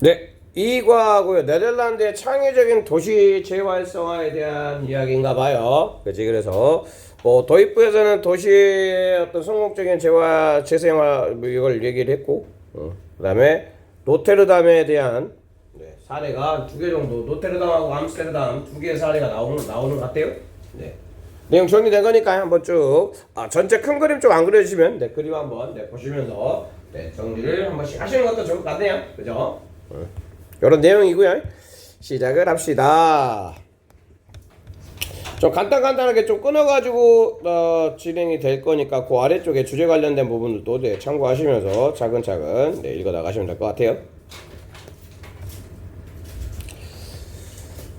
네, 이과고요. 네덜란드의 창의적인 도시 재활성화에 대한 이야기인가 봐요. 그치? 그래서 뭐 도입부에서는 도시의 어떤 성공적인 재생활 뭐 이걸 얘기를 했고, 그다음에 노테르담에 대한 사례가 두 개 정도, 노테르담하고 암스테르담 두 개의 사례가 나오는 것 같아요. 네. 내용 정리된 거니까 한번 쭉 전체 큰 그림 좀 안 그려주시면 그림 한번 보시면서 정리를 한 번씩 하시는 것도 좋을 것 같네요. 그죠? 이런 내용이고요. 시작을 합시다. 좀 간단하게 좀 끊어가지고 진행이 될 거니까 그 아래쪽에 주제 관련된 부분들도 참고하시면서 차근차근 읽어 나가시면 될 것 같아요.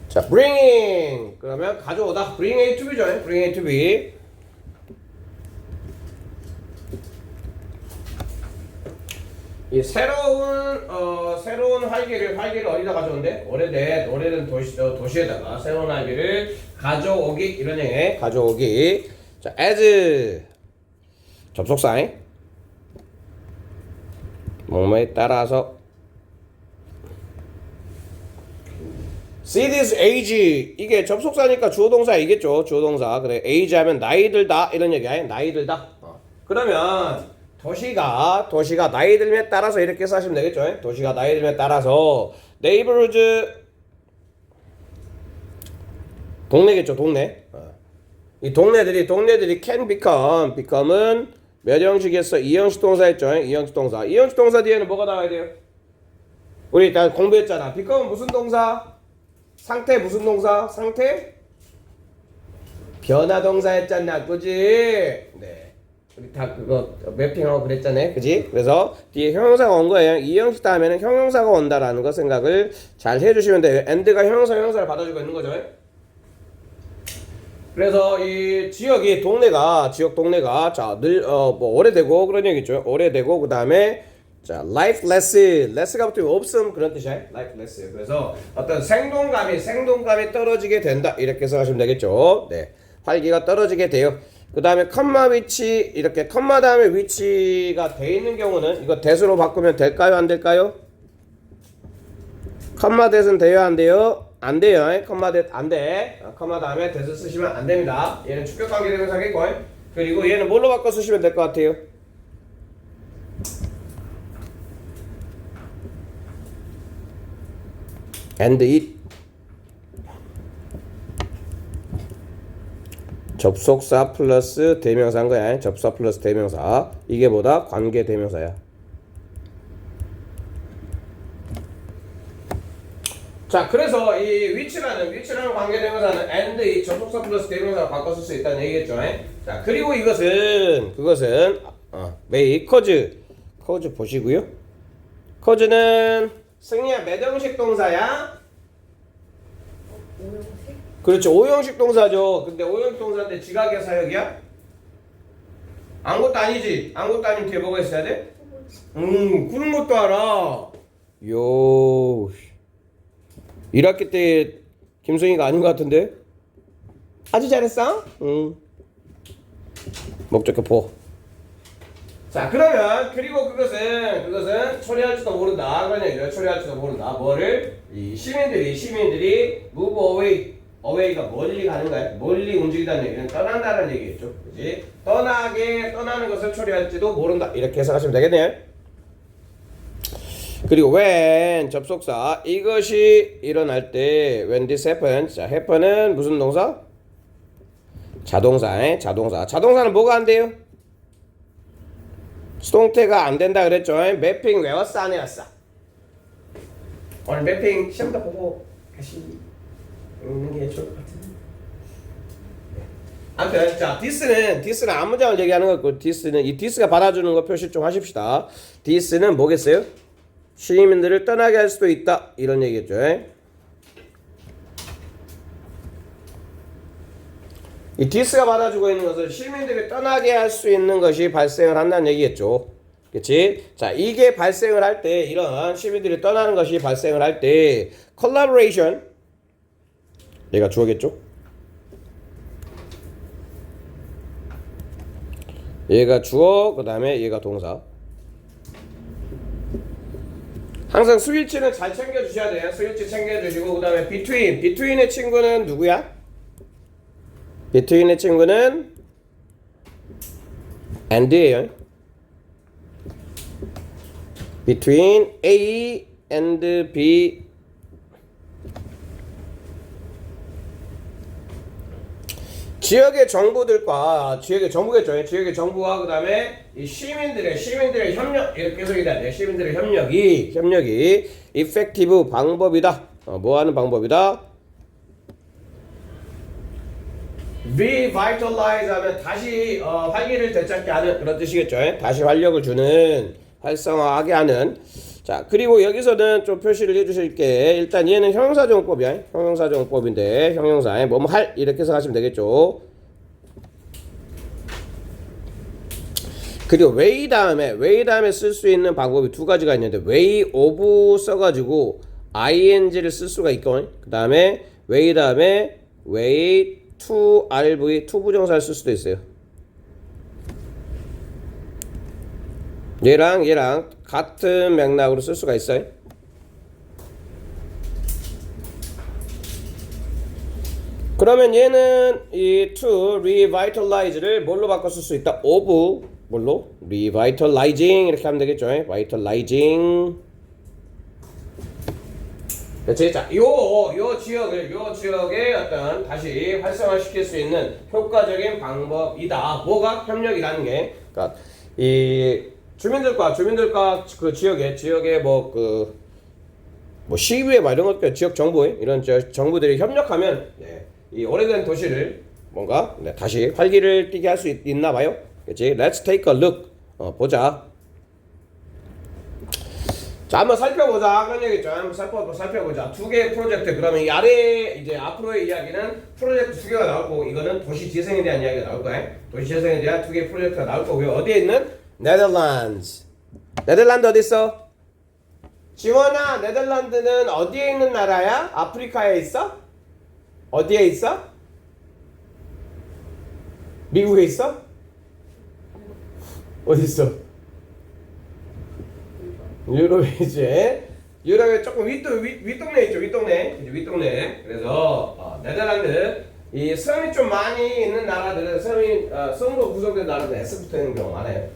자, bringing 그러면 가져오다. bring A to B죠. bring A to B. 이 새로운 활기를 어디다 가져온대? 오래된 도시에다가 새로운 활기를 가져오기 이런 얘기. 가져오기. 자, as 접속사인 뭐뭐에 따라서 see this age 이게 접속사니까 주어동사이겠죠. 주어동사. 그래 age 하면 나이 들다 이런 얘기야. 나이 들다. 그러면 도시가 나이 들에 따라서 이렇게 쓰시면 되겠죠. 도시가 나이 들에 따라서 neighborhoods 동네겠죠. 동네. 이 동네들이 can become은 몇 형식이었어? 2형식 동사 했죠. 2형식 동사. 2형식 동사 뒤에는 뭐가 나와야 돼요? 우리 일단 공부했잖아. become은 무슨 동사? 상태 무슨 동사? 상태? 변화 동사 했잖아. 그지? 네. 우리 다 그거 매핑하고 그랬잖아요. 그지? 그래서 뒤에 형용사가 온 거예요. 이 형식 다음에는 형용사가 온다라는 거 생각을 잘 해주시면 돼요. and가 형용사를 받아주고 있는 거죠. 그래서 이 지역 동네가 자, 뭐 오래되고 그런 얘기죠. 오래되고 그 다음에 자, life less가 붙으면 없음 그런 뜻이에요. life less. 그래서 어떤 생동감이 떨어지게 된다 이렇게 생각하시면 되겠죠. 네, 활기가 떨어지게 돼요. 그 다음에 컴마 위치 이렇게 컴마 다음에 위치가 돼 있는 경우는 이거 대수로 바꾸면 될까요? 안 될까요? 컴마 대수는 돼요? 안 돼요? 안 돼요. 컴마 대 안 돼. 컴마 다음에 대수 쓰시면 안 됩니다. 얘는 주격관계 대명사겠고 그리고 얘는 뭘로 바꿔 쓰시면 될 것 같아요? and it 접속사 플러스 대명사인 거야. 접속사 플러스 대명사. 이게 뭐다? 관계 대명사야. 자, 그래서 이 위치라는 관계 대명사는 and 이 접속사 플러스 대명사로 바꿔 쓸 수 있다는 얘기겠죠. 자, 그리고 그것은 may cause 보시고요. cause는 승리야 몇 형식 동사야? 그렇죠. 5형식 동사죠. 근데 5형식 동사인데 지각의 사역이야? 아무것도 아니지. 아무것도 아니면 뒤에 뭐가 있어야 돼? 그런 것도 알아. 1학기 때 김성희가 아닌 것 같은데? 아주 잘했어? 목적격 보. 자, 그러면 그리고 그것은 처리할지도 모른다. 그런 얘기죠. 처리할지도 모른다. 뭐를? 이 시민들이 move away가 멀리 가는 거야. 멀리 움직이다는 얘기는 떠난다는 얘기겠죠. 그지? 떠나는 것을 처리할지도 모른다. 이렇게 해석하시면 되겠네요. 그리고 when 접속사 이것이 일어날 때 when this happens 자, happen은 무슨 동사? 자동사는 뭐가 안 돼요? 수동태가 안 된다 그랬죠. 매핑 외웠어 안 외웠어? 오늘 매핑 시험도 보고 다시 읽는 게 좋을 것 같은데. 아무튼 자 this는 앞문장을 얘기하는 거고 이 this가 받아주는 거 표시 좀 하십시다. this는 뭐겠어요? 시민들을 떠나게 할 수도 있다 이런 얘기겠죠. 이 this가 받아주고 있는 것은 시민들이 떠나게 할 수 있는 것이 발생을 한다는 얘기겠죠. 그치? 자, 이게 발생을 할 때 이런 시민들이 떠나는 것이 발생을 할 때 collaboration 얘가 주어겠죠? 얘가 주어 그 다음에 얘가 동사 항상 스위치는 잘 챙겨주셔야 돼요. 스위치 챙겨주시고 그 다음에 between의 친구는 누구야? between의 친구는 and예요. between A and B. 지역의 정부들과 지역의 정부겠죠. 지역의 정부와 그 다음에 이 시민들의 협력 이렇게 해석이 돼야 돼. 시민들의 협력이 effective 방법이다. 뭐 하는 방법이다? revitalize 하면 다시 활기를 되찾게 하는 그런 뜻이겠죠. 다시 활력을 주는 활성화하게 하는. 자, 그리고 여기서는 좀 표시를 해주실게. 일단 얘는 형용사정법이야. 형용사정법인데 형용사에 뭐뭐 할 이렇게 생각하시면 되겠죠. 그리고 way 다음에 쓸 수 있는 방법이 두 가지가 있는데 way of 써가지고 ing를 쓸 수가 있고, 그 다음에 way 다음에 way to rv to 부정사를 쓸 수도 있어요. 얘랑 같은 맥락으로 쓸 수가 있어요. 그러면 얘는 이 to revitalize를 뭘로 바꿔 쓸 수 있다? of 뭘로? revitalizing 이렇게 하면 되겠죠. vitalizing. 그렇지? 자, 요 지역의 어떤 다시 활성화시킬 수 있는 효과적인 방법이다. 뭐가? 협력이라는 게. 그러니까 이 주민들과 그 지역의 뭐 시의회 막 이런 것들 지역 정부 이런 정부들이 협력하면 이 오래된 도시를 뭔가 다시 활기를 띠게 할 수 있나 봐요. 그렇지? Let's take a look. 보자. 자, 한번 살펴보자. 그런 얘기죠. 한번 살펴보자. 두 개의 프로젝트. 그러면 이 아래 이제 앞으로의 이야기는 프로젝트 두 개가 나올 거고, 이거는 도시 재생에 대한 이야기가 나올 거야. 도시 재생에 대한 두 개의 프로젝트가 나올 거고요. 어디에 있는? 네덜란드. 네덜란드 어디 있어? 지원아, 네덜란드는 어디에 있는 나라야? 아프리카에 있어? 어디에 있어? 미국에 있어? 어디 있어? 유럽이지. 유럽에 조금 윗동네 있죠. 윗동네. 그래서 네덜란드 이 섬이 좀 많이 있는 나라들은 섬으로 구성된 나라들은 S 붙어있는 경우 많아요.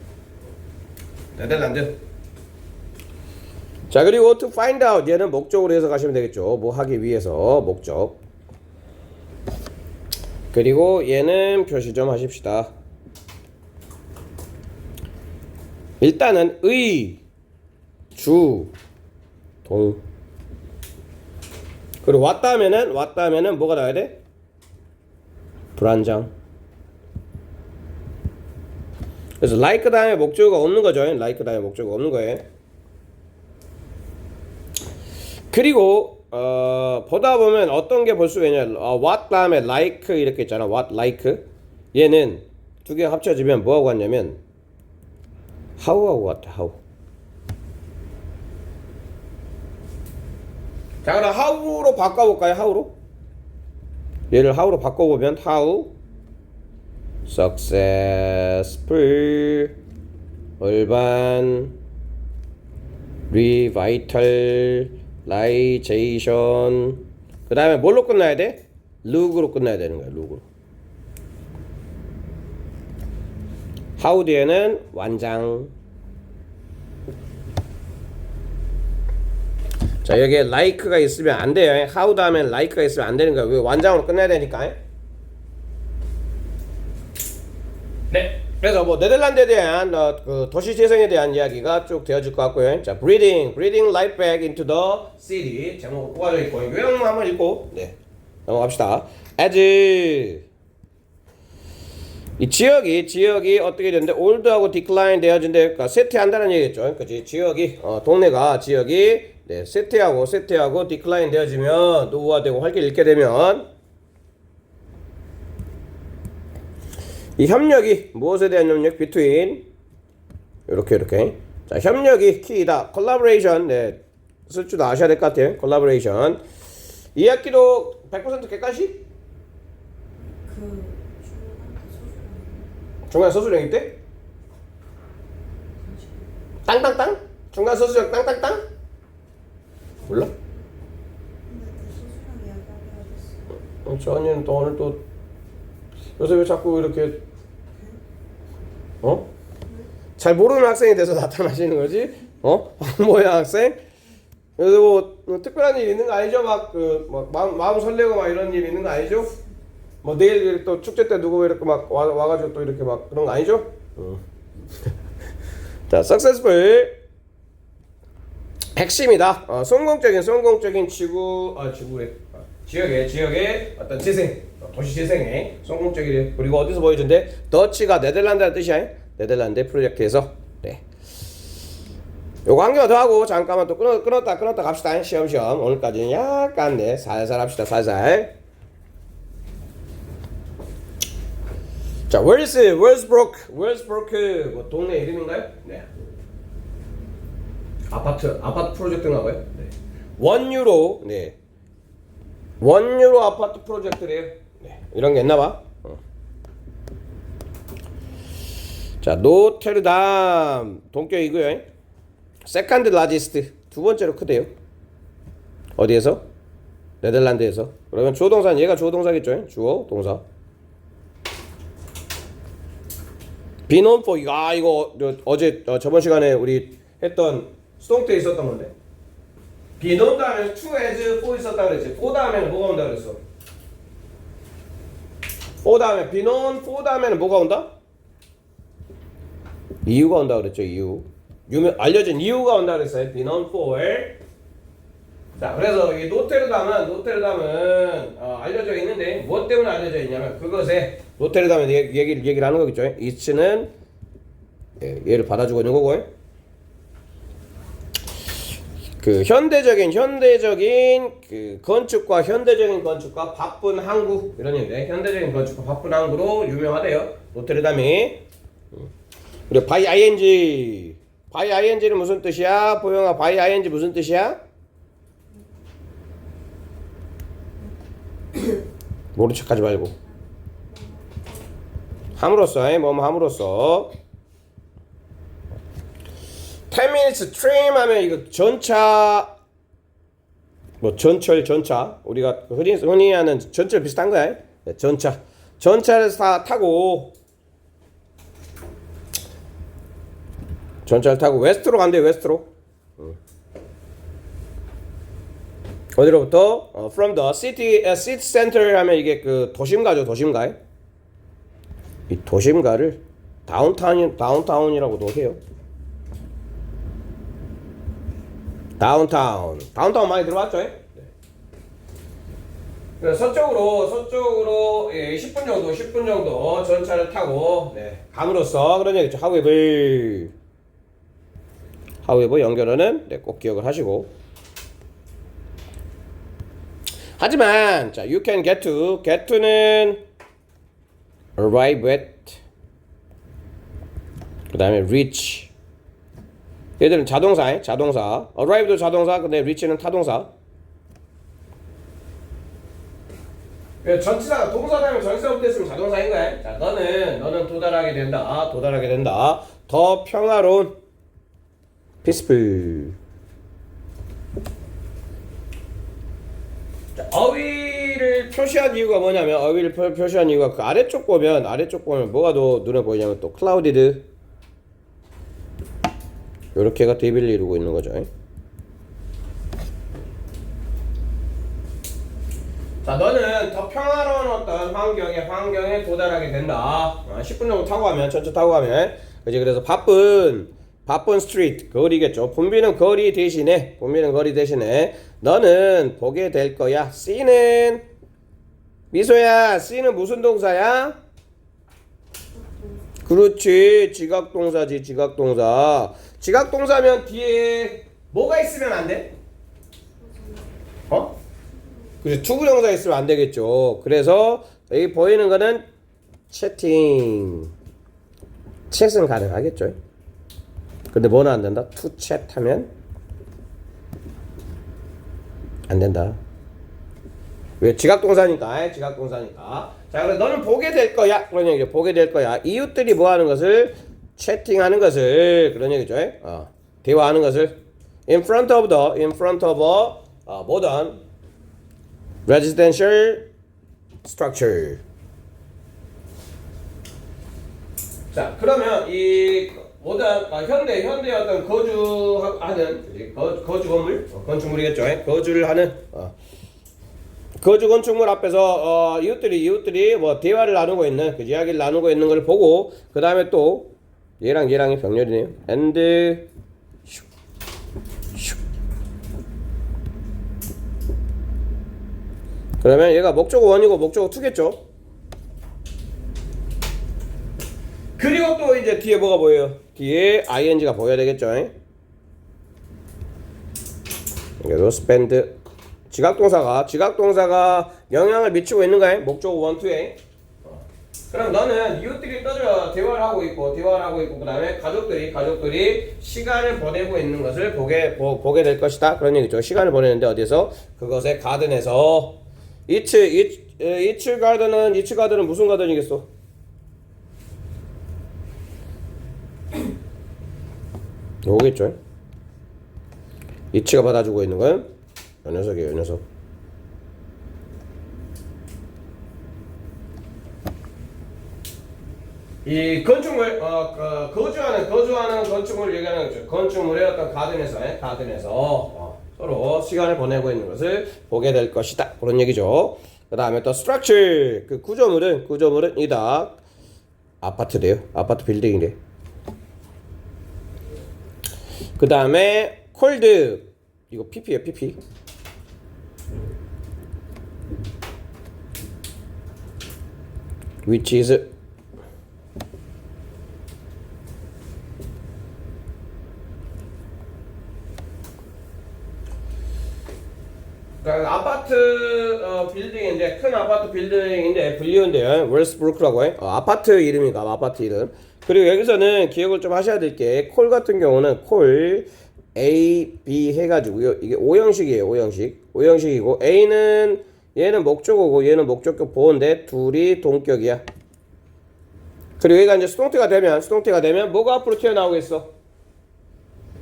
네덜란드. 자, 그리고 to find out 얘는 목적으로 해서 가시면 되겠죠. 뭐 하기 위해서 목적. 그리고 얘는 표시 좀 하십시다. 일단은 주, 동. 그리고 왔다 하면은 뭐가 나와야 돼? 불안정. 그래서 like 다음에 목적어가 없는 거죠. like 다음에 목적어가 없는 거예요. 그리고 보다 보면 어떤 게 볼 수가 있냐? what 다음에 like 이렇게 있잖아. what like. 얘는 두 개 합쳐지면 뭐하고 같냐면 how하고 같아. how. 자, 그럼 how로 바꿔볼까요? how로? 얘를 how로 바꿔보면 how successful urban revitalization. 그 다음에 뭘로 끝나야 돼? look으로 끝나야 되는 거야. look으로. how 뒤에는 완장. 자, 여기에 like가 있으면 안 돼요. how 다음에 like가 있으면 안 되는 거예요. 왜? 완장으로 끝내야 되니까. 네. 그래서 뭐 네덜란드에 대한 그 도시 재생에 대한 이야기가 쭉 되어질 것 같고요. 자, breathing life back into the city 제목으로 뽑아져 있고 요형 한번 읽고 넘어갑시다. as 이 지역이 어떻게 되는데 old하고 decline 되어진대. 그러니까 쇠퇴한다는 얘기겠죠. 그렇지? 지역이 동네가 지역이 쇠퇴하고 decline 되어지면 노후화되고 활기를 잃게 되면 이 협력이 무엇에 대한 협력? between 이렇게 자, 협력이 키이다. collaboration 쓸 줄도 아셔야 될 것 같아요. collaboration. 이 학기도 100% 객관식? 중간 서술형일 때? 땅땅땅? 중간 서술형 땅땅땅? 몰라? 근데 그 소수랑 이야기하게 하겠어. 저 언니는 또 오늘 또 요새 왜 자꾸 이렇게 어? 잘 모르는 학생이 돼서 나타나시는 거지? 뭐야 학생? 그래서 뭐 특별한 일 있는 거 아니죠? 막 마음 설레고 막 이런 일 있는 거 아니죠? 뭐 내일 또 축제 때 누구 이렇게 막 와가지고 또 이렇게 막 그런 거 아니죠? 자, successful 핵심이다. 성공적인 지역의 어떤 재생, 도시 재생에 성공적이래. 그리고 어디서 보여준대? 더치가 네덜란드라는 뜻이야. 네덜란드 프로젝트에서. 네. 요거 한 개만 더 하고 잠깐만 또 끊었다 갑시다. 시험시험 오늘까지는 약간 네 살살 합시다. 살살. 자, 웰스브로크 뭐 동네 이름인가요? 네. 아파트 프로젝트인가 봐요. 네. 원유로 아파트 프로젝트래요. 네. 이런 게 있나 봐. 자, 노테르담 동교 이고요. 세컨드 라지스트 두 번째로 크대요. 어디에서? 네덜란드에서. 그러면 주어 동사는 얘가 주어 동사겠죠? 주어 동사. 비논 포 이거 어제 저번 시간에 우리 했던 수동태 있었던 건데. 비논 다음에 to as for 있었다 그랬지. for 다음에는 뭐가 온다 그랬어? for 다음에 비논 for 다음에는 뭐가 온다? 이유가 온다 그랬죠. 알려진 이유가 온다 그랬어요. 비논 for. 자, 그래서 이 노테르담은 알려져 있는데 무엇 때문에 알려져 있냐면 그것에 노테르담에 얘기를 하는 거겠죠. 이츠는 얘를 받아주고 있는 거고, 그 현대적인 그 건축과 바쁜 항구 이런 얘기인데, 현대적인 건축과 바쁜 항구로 유명하대요. 노테르담이. 그리고 by ing는 무슨 뜻이야? 보영아, by ing 무슨 뜻이야? 모른 척하지 말고. 함으로써, 함으로써. 10 minutes tram 하면 이거 전차, 전차. 우리가 흔히 하는 전철 비슷한 거야. 네, 전차를 타고 웨스트로 간대요. 웨스트로. 어디로부터? From the city center 하면 이게 그 도심가죠. 도심가. 이 도심가를 다운타운이라고도 해요. 다운타운 많이 들어봤죠? 네. 그래서 서쪽으로 10분 정도 전차를 타고 감으로써 그런 얘기죠. however 연결어는 꼭 기억을 하시고. 하지만 자, you can get to는 arrive at, 그 다음에 reach. 얘들은 자동사. arrive도 자동사, 근데 reach는 타동사. 전치사가 동사라면 전치사부터 했으면 자동사인 거야. 자, 너는 도달하게 된다. 더 평화로운 peaceful. 자, 어휘를 표시한 이유가 뭐냐면, 그 아래쪽 보면 뭐가 더 눈에 보이냐면 또 clouded, 요렇게가 대비를 이루고 있는 거죠. 자, 너는 더 평화로운 어떤 환경에 도달하게 된다. 10분 정도 타고 가면, 전차 타고 가면. 그지? 그래서 바쁜 스트리트, 거리겠죠. 붐비는 거리 대신에 너는 보게 될 거야. C는 미소야, C는 무슨 동사야? 그렇지, 지각동사지. 지각동사면 뒤에 뭐가 있으면 안 돼? 그렇지, 투부정사 있으면 안 되겠죠. 그래서 여기 보이는 거는 채팅은 가능하겠죠. 근데 뭐는 안 된다? to chat 하면 안 된다. 왜? 지각동사니까. 자, 그래서 너는 보게 될 거야. 그런 얘기죠. 보게 될 거야. 이웃들이 뭐 하는 것을? 채팅하는 것을. 그런 얘기죠. 대화하는 것을. in front of a modern residential structure. 자, 그러면 이 모던 현대 어떤 거주하는 거주 건물 건축물이겠죠. 거주를 하는 거주 건축물 앞에서 이웃들이 뭐 대화를 나누고 있는 그 이야기를 나누고 있는 걸 보고 그 다음에 또 얘랑이 병렬이네요. and 그러면 얘가 목적어 1이고 목적어 2겠죠. 그리고 또 이제 뒤에 뭐가 보여요? 뒤에 ing가 보여야 되겠죠. 여기도 spend 지각동사가 영향을 미치고 있는가요? 목적어 1, 2에. 그럼 너는 이웃들이 떠들어 대화를 하고 있고 그 다음에 가족들이 시간을 보내고 있는 것을 보게 될 것이다. 그런 얘기죠. 시간을 보내는데 어디서? 그것의 가든에서. 이츠 가든은 무슨 가든이겠어? 요거겠죠. 이츠가 받아주고 있는 건 요 녀석이에요. 요 녀석. 이 건축물 거주하는 건축물을 얘기하는 거죠. 건축물의 어떤 가든에서 서로 시간을 보내고 있는 것을 보게 될 것이다. 그런 얘기죠. 그 다음에 또 structure 그 구조물은 이다. 아파트래요. 아파트 빌딩이래. 그 다음에 cold 이거 pp예요. pp. which is 아파트 빌딩인데 큰 아파트 빌딩인데 불리운데요. 웰스브루크라고 해. 아파트 이름이니까 아파트 이름. 그리고 여기서는 기억을 좀 하셔야 될 게 콜 같은 경우는 콜 A, B 해가지고요. 이게 O형식이에요. O형식이고 얘는 목적어고 얘는 목적격 보호인데 둘이 동격이야. 그리고 얘가 이제 수동태가 되면 뭐가 앞으로 튀어나오겠어?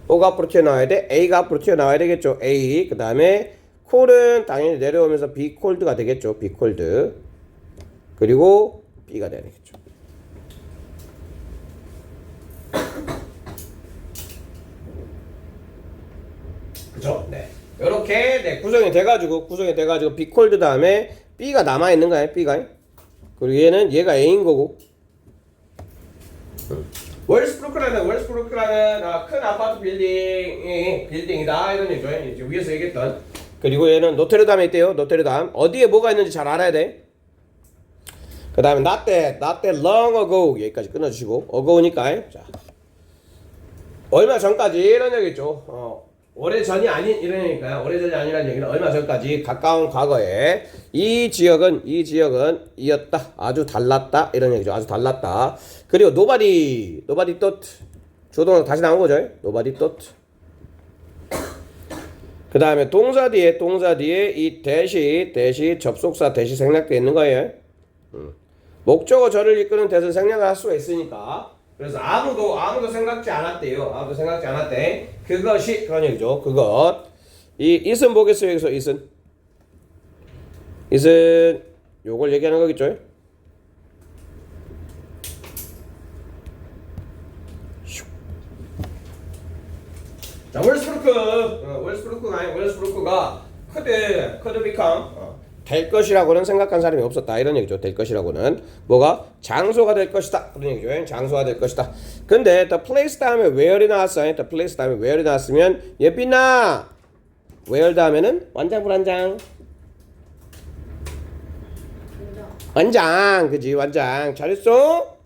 뭐가 앞으로 튀어나와야 돼? A가 앞으로 튀어나와야 되겠죠. A 그 다음에 콜은 당연히 내려오면서 be cold가 되겠죠. be cold. 그리고 B가 돼야 되겠죠. 그죠? 네. 이렇게 구성이 돼가지고 be cold 다음에 B가 남아 있는 거야. B가. 그리고 얘가 A인 거고. 웰스브루크라는 큰 아파트 빌딩이다 이런 얘기죠. 이제 위에서 얘기했던. 그리고 얘는 노트르담에 있대요. 노트르담. 어디에 뭐가 있는지 잘 알아야 돼. 그 다음에 not that long ago 여기까지 끊어주시고 ago니까 자 얼마 전까지 이런 얘기죠. 오래전이 아닌 이런 얘기니까요. 오래전이 아니라는 얘기는 얼마 전까지 가까운 과거에 이 지역은 이었다. 아주 달랐다. 이런 얘기죠. 아주 달랐다. 그리고 nobody thought 조동사 다시 나온 거죠. nobody thought. 그 다음에 동사 뒤에 이 대시 접속사 대시 생략되어 있는 거예요. 목적어 절을 이끄는 대신 생략을 할 수가 있으니까. 그래서 아무도 생각지 않았대요. 아무도 생각지 않았대. 그것이 그런 얘기죠. 그것. 이 it은 뭐겠어요? 여기서 it은 요걸 얘기하는 거겠죠. 자, 웰스브루크가 could become 될 것이라고는 생각한 사람이 없었다 이런 얘기죠. 될 것이라고는 뭐가 장소가 될 것이다 그런 얘기죠. 장소가 될 것이다. 근데 the place 다음에 where이 나왔어요. the place 다음에 where이 나왔으면 예삐나 where 다음에는 완장 불완장 완장 그지 완장 잘했어.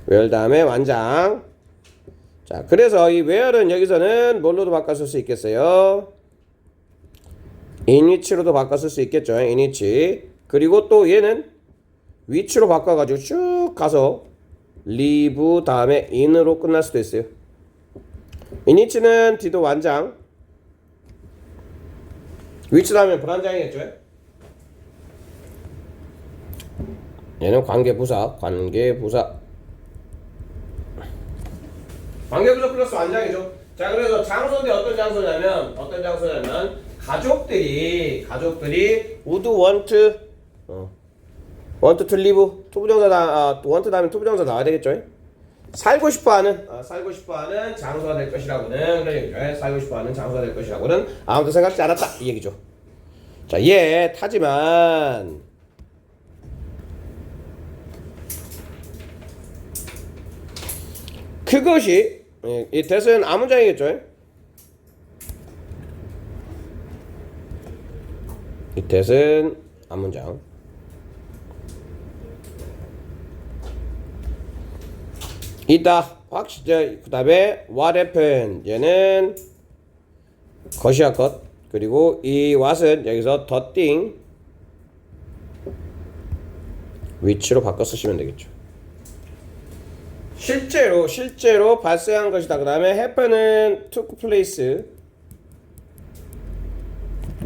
where 다음에 완장. 자 그래서 이 where는 여기서는 뭘로도 바꿔 쓸 수 있겠어요. in which로도 바꿔 쓸 수 있겠죠. in which. 그리고 또 얘는 which로 바꿔가지고 쭉 가서 leave 다음에 in으로 끝날 수도 있어요. in which는 뒤도 완장. which 다음에 불완장이겠죠. 얘는 관계부사 플러스 완장이죠. 자, 그래서 장소인데 어떤 장소냐면 가족들이 would want to live 투부정사 want 다음에 투부정사 나와야 되겠죠? 살고 싶어하는 장소가 될 것이라고는 그런 얘기죠. 살고 싶어하는 장소가 될 것이라고는 아무도 생각지 않았다 이 얘기죠. 자, 타지만 그것이 이 that은 아문장이겠죠. 이 that은 아문장. 있다. 확실히 그 다음에 what happened 얘는 것이야 것. 그리고 이 what은 여기서 the thing which로 바꿔 쓰시면 되겠죠. 실제로 발생한 것이다. 그 다음에 happen은 took place.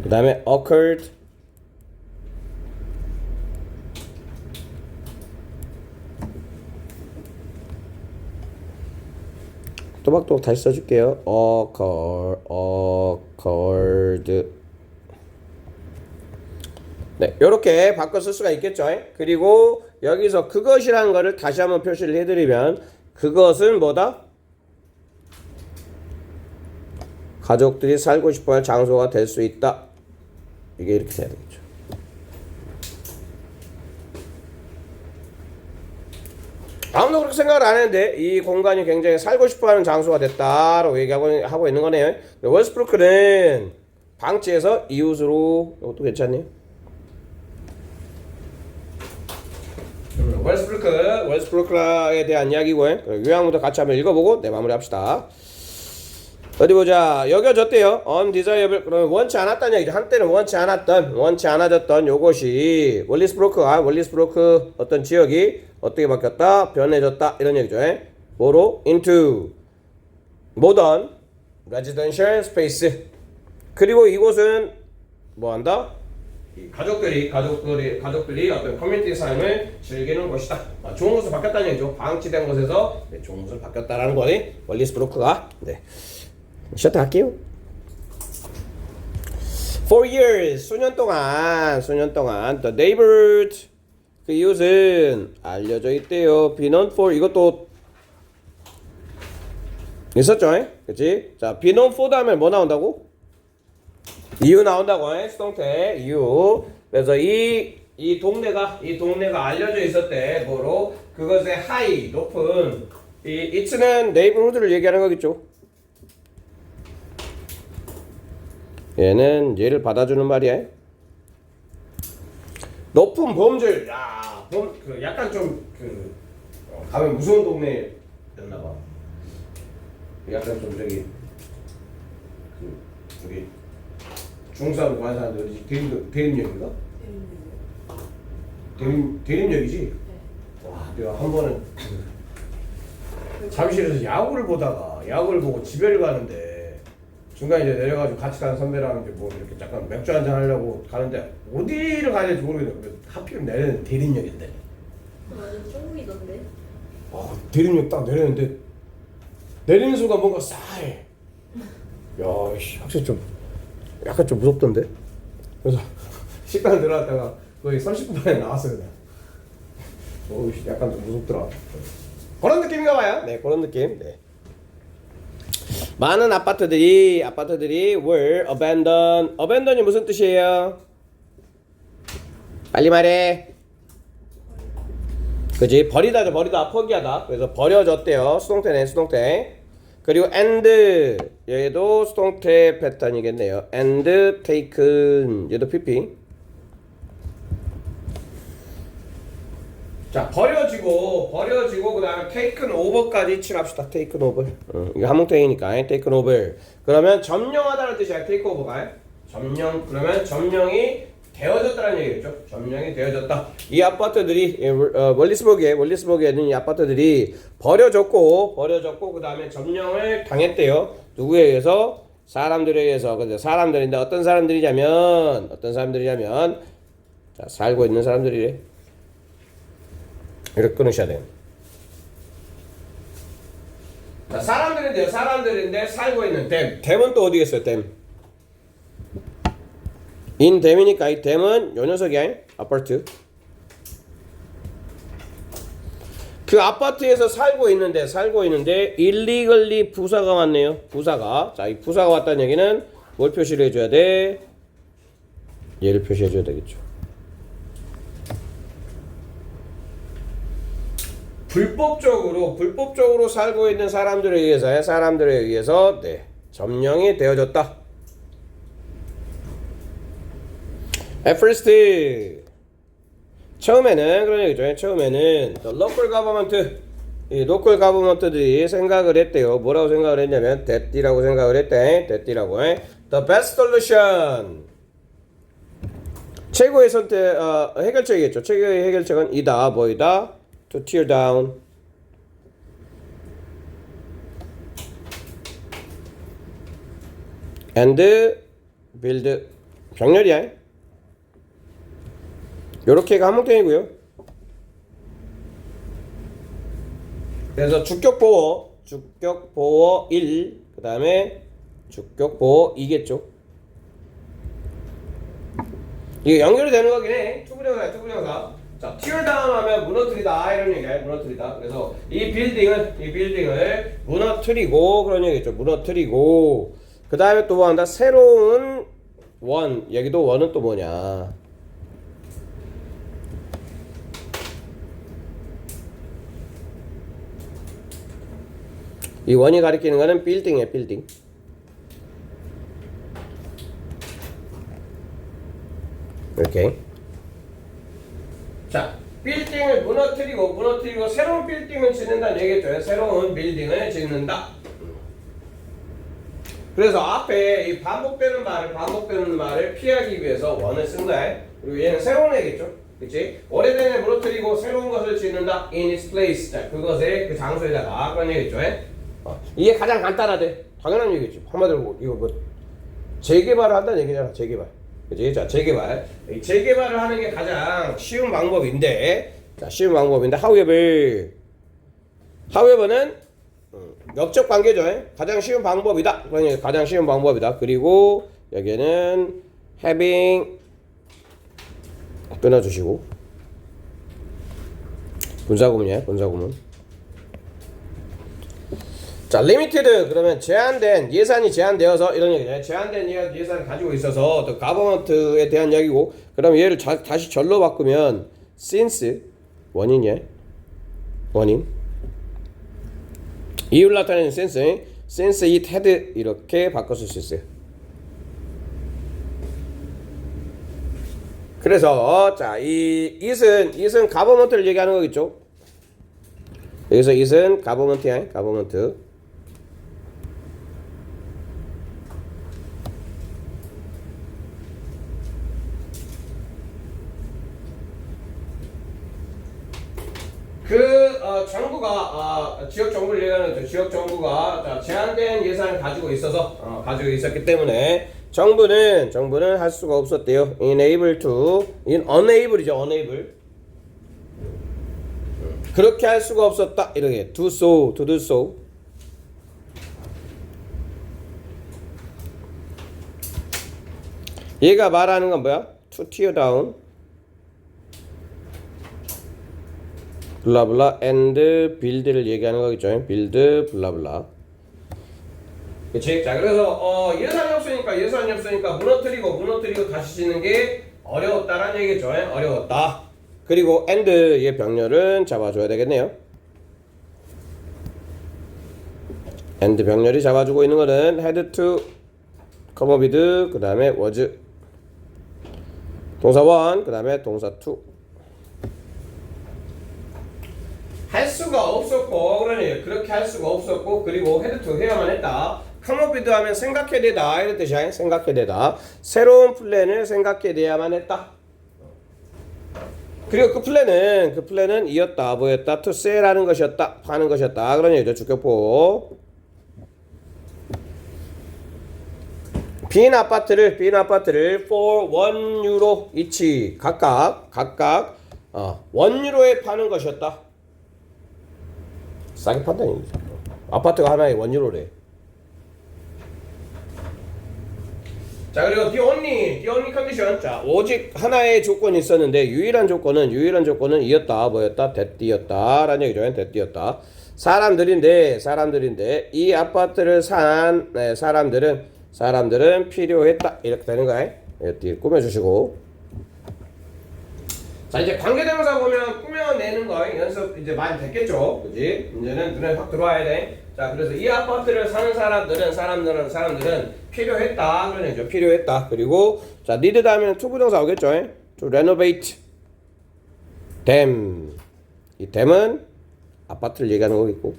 그 다음에 occurred. 또박또박 다시 써줄게요. occurred. 네, 이렇게 바꿔 쓸 수가 있겠죠. 그리고 여기서 그것이라는 거를 다시 한번 표시를 해드리면 그것은 뭐다? 가족들이 살고 싶어할 장소가 될 수 있다. 이게 이렇게 돼야 되겠죠. 아무도 그렇게 생각을 안 했는데 이 공간이 굉장히 살고 싶어하는 장소가 됐다라고 얘기하고 있는 거네요. 웰스브루크는 방치해서 이웃으로 이것도 괜찮네요. 웰스브루크에 대한 이야기고 요약문도 같이 한번 읽어보고 네 마무리합시다. 어디 보자. 여겨졌대요. undesirable. 그러면 원치 않았다는 얘기죠. 한때는 원치 않아졌던 요것이 월리스브로크 어떤 지역이 어떻게 바뀌었다? 변해졌다. 이런 얘기죠. 뭐로? into modern residential space. 그리고 이곳은 뭐 한다? 가족들이 어떤 커뮤니티 삶을 즐기는 곳이다. 좋은 곳으로 바뀌었다는 얘기죠. 방치된 곳에서 좋은 곳으로 바뀌었다라는 거니 월리스브로크가 네. 셔터 할게요. For years 수년 동안 the neighborhood 그 이웃은 알려져 있대요. Been known for 이것도 있었죠, 그렇지? 자, Been known for 다음에 뭐 나온다고? 이유 나온다고, 수동태 이유. 그래서 이 동네가 알려져 있었대. 뭐로? 그것의 high 높은 이 it는 neighborhood를 얘기하는 거겠죠. 얘는 얘를 받아주는 말이야. 높은 범죄. 야, 약간 좀 가면 무서운 동네였나봐. 약간 좀 저기 중사로 가는 사람들이 대림역인가? 대림역이지. 와, 내가 한 번은 잠실에서 야구를 보고 집에 가는데. 중간에 이제 내려가지고 같이 가는 선배랑 이제 뭐 이렇게 잠깐 맥주 한잔 하려고 가는데 어디를 가야 될지 모르겠는데 하필 내리는 대림역인데. 완전 쫑이던데. 대림역 딱 내리는데 내리는 순간 뭔가 싸해. 야, 확실히 좀 약간 좀 무섭던데. 그래서 식당 들어갔다가 거의 30분 만에 나왔어요. 그냥. 약간 좀 무섭더라. 그런 느낌인가 봐요. 네, 그런 느낌. 네. 많은 아파트들이 were abandoned. abandon이 무슨 뜻이에요? 빨리 말해. 그지? 버리다, 포기하다. 그래서 버려졌대요. 수동태. 그리고 and 얘도 수동태 패턴이겠네요. and taken 얘도 PP. 자, 버려지고 그 다음에 taken over까지 칠합시다. taken over. 이게 한뭉탱이니까 taken over. 그러면 점령하다는 뜻이야. take over가. 그러면 점령이 되어졌다는 얘기겠죠. 점령이 되어졌다. 이 아파트들이 월리스버그에 있는 이 아파트들이 버려졌고 그 다음에 점령을 당했대요. 누구에 의해서? 사람들에 의해서. 근데 사람들인데 어떤 사람들이냐면 자, 살고 있는 사람들이래. 이렇게 끊으셔야 돼요. 자, 사람들인데요. 사람들인데 살고 있는 댐. 댐은 또 어디 있어요? 댐. 인 댐이니까 이 댐은 요 녀석이야. 아파트. 그 아파트에서 살고 있는데 일리걸리 부사가 왔네요. 부사가. 자, 이 부사가 왔다는 얘기는 뭘 표시를 해줘야 돼? 얘를 표시해줘야 되겠죠. 불법적으로 살고 있는 사람들에 의해서 네, 점령이 되어졌다. At first, 처음에는 그런 얘기죠. 처음에는 the local government, 이 local government들이 생각을 했대요. 뭐라고 생각을 했냐면 that이라고 생각을 했대. that이라고. The best solution. 최고의 선택, 해결책이겠죠. 최고의 해결책은 이다. 뭐이다? To tear down. And build. 병렬이야. 요렇게가 한목탱이고요. 그래서 주격보호 1, 그 다음에 주격보호 2겠죠. 이게 연결이 되는 거긴 해. 투부정사. 자, tear down 하면 무너뜨리다 이런 얘기야. 무너뜨리다. 그래서 이 빌딩을 무너뜨리고 그런 얘기죠. 무너뜨리고 그 다음에 또 뭐 한다? 새로운 원. 여기도 원은 또 뭐냐? 이 원이 가리키는 거는 빌딩이에요. 빌딩. 이렇게. 자, 빌딩을 무너뜨리고 새로운 빌딩을 짓는다는 얘기죠. 새로운 빌딩을 짓는다. 그래서 앞에 이 반복되는 말을 피하기 위해서 원을 쓴 거야. 그리고 얘는 새로운 얘기죠. 그치? 오래된 애 무너뜨리고 새로운 것을 짓는다. In its place. 자, 그것의 그 장소에다가 그런 얘기죠. 이게 가장 간단하대. 당연한 얘기지. 한마디로 이거 뭐 재개발을 한다는 얘기잖아. 재개발. 그치? 자, 재개발. 이 재개발을 하는 게 가장 쉬운 방법인데, 자, 쉬운 방법인데, however는 역적 관계죠. 가장 쉬운 방법이다. 그러니까 가장 쉬운 방법이다. 그리고 여기에는 having 끊어주시고 분사구문이에요. 분사구문. 자, limited 그러면 제한된 예산이 제한되어서 이런 얘기죠. 제한된 예산을 가지고 있어서 또 government에 대한 이야기고, 그럼 얘를 다시 절로 바꾸면 since 원인이야. 원인. 이유를 나타내는 since it had 이렇게 바꿨을 수 있어요. 그래서 자, 이 it은 government를 얘기하는 거겠죠. 여기서 it은 government이야. government. 정부가 지역 정부를 얘기하는 거죠. 지역 정부가 제한된 예산을 가지고 있었기 때문에 정부는 할 수가 없었대요. unable이죠. unable. 그렇게 할 수가 없었다. 이렇게 to do so. 얘가 말하는 건 뭐야? to tear down. 블라블라 and build를 얘기하는 거겠죠. build 블라블라. 그치? 자, 그래서 예산이 없으니까 무너뜨리고 다시 짓는 게 어려웠다라는 얘기죠. 어려웠다. 그리고 and의 병렬은 잡아줘야 되겠네요. and 병렬이 잡아주고 있는 거는 had to come up with, 그 다음에 was, 동사 one, 그 다음에 동사 two. 할 수가 없었고, 그러니 그렇게 할 수가 없었고, 그리고 had to 해야만 했다. come up with 하면 생각해내다 이런 뜻이야. 생각해내다. 새로운 플랜을 생각해내야만 했다. 그리고 그 플랜은 이었다. 뭐였다? to sell하는 것이었다. 파는 것이었다. 그런 얘기죠. 주격보. 빈 아파트를 for 1유로 each 각각 1유로에 파는 것이었다. 싸게 판다는 얘기죠. 아파트가 하나에 원유로래. 자, 그리고 the only condition. 자, 오직 하나의 조건이 있었는데 유일한 조건은 이었다. 뭐였다? that이었다라는 얘기죠. that이었다. 사람들인데 이 아파트를 산 사람들은 필요했다. 이렇게 되는 거야. 이렇게 꾸며주시고. 자, 이제 관계대명사 보면 꾸며내는 거 연습 이제 많이 됐겠죠. 그지? 이제는 눈에 확 들어와야 돼. 자, 그래서 이 아파트를 사는 사람들은 필요했다. 그런 얘기죠. 필요했다. 그리고 자, need 다음에는 to 부정사 오겠죠. to renovate them. 이 them은 아파트를 얘기하는 거겠고.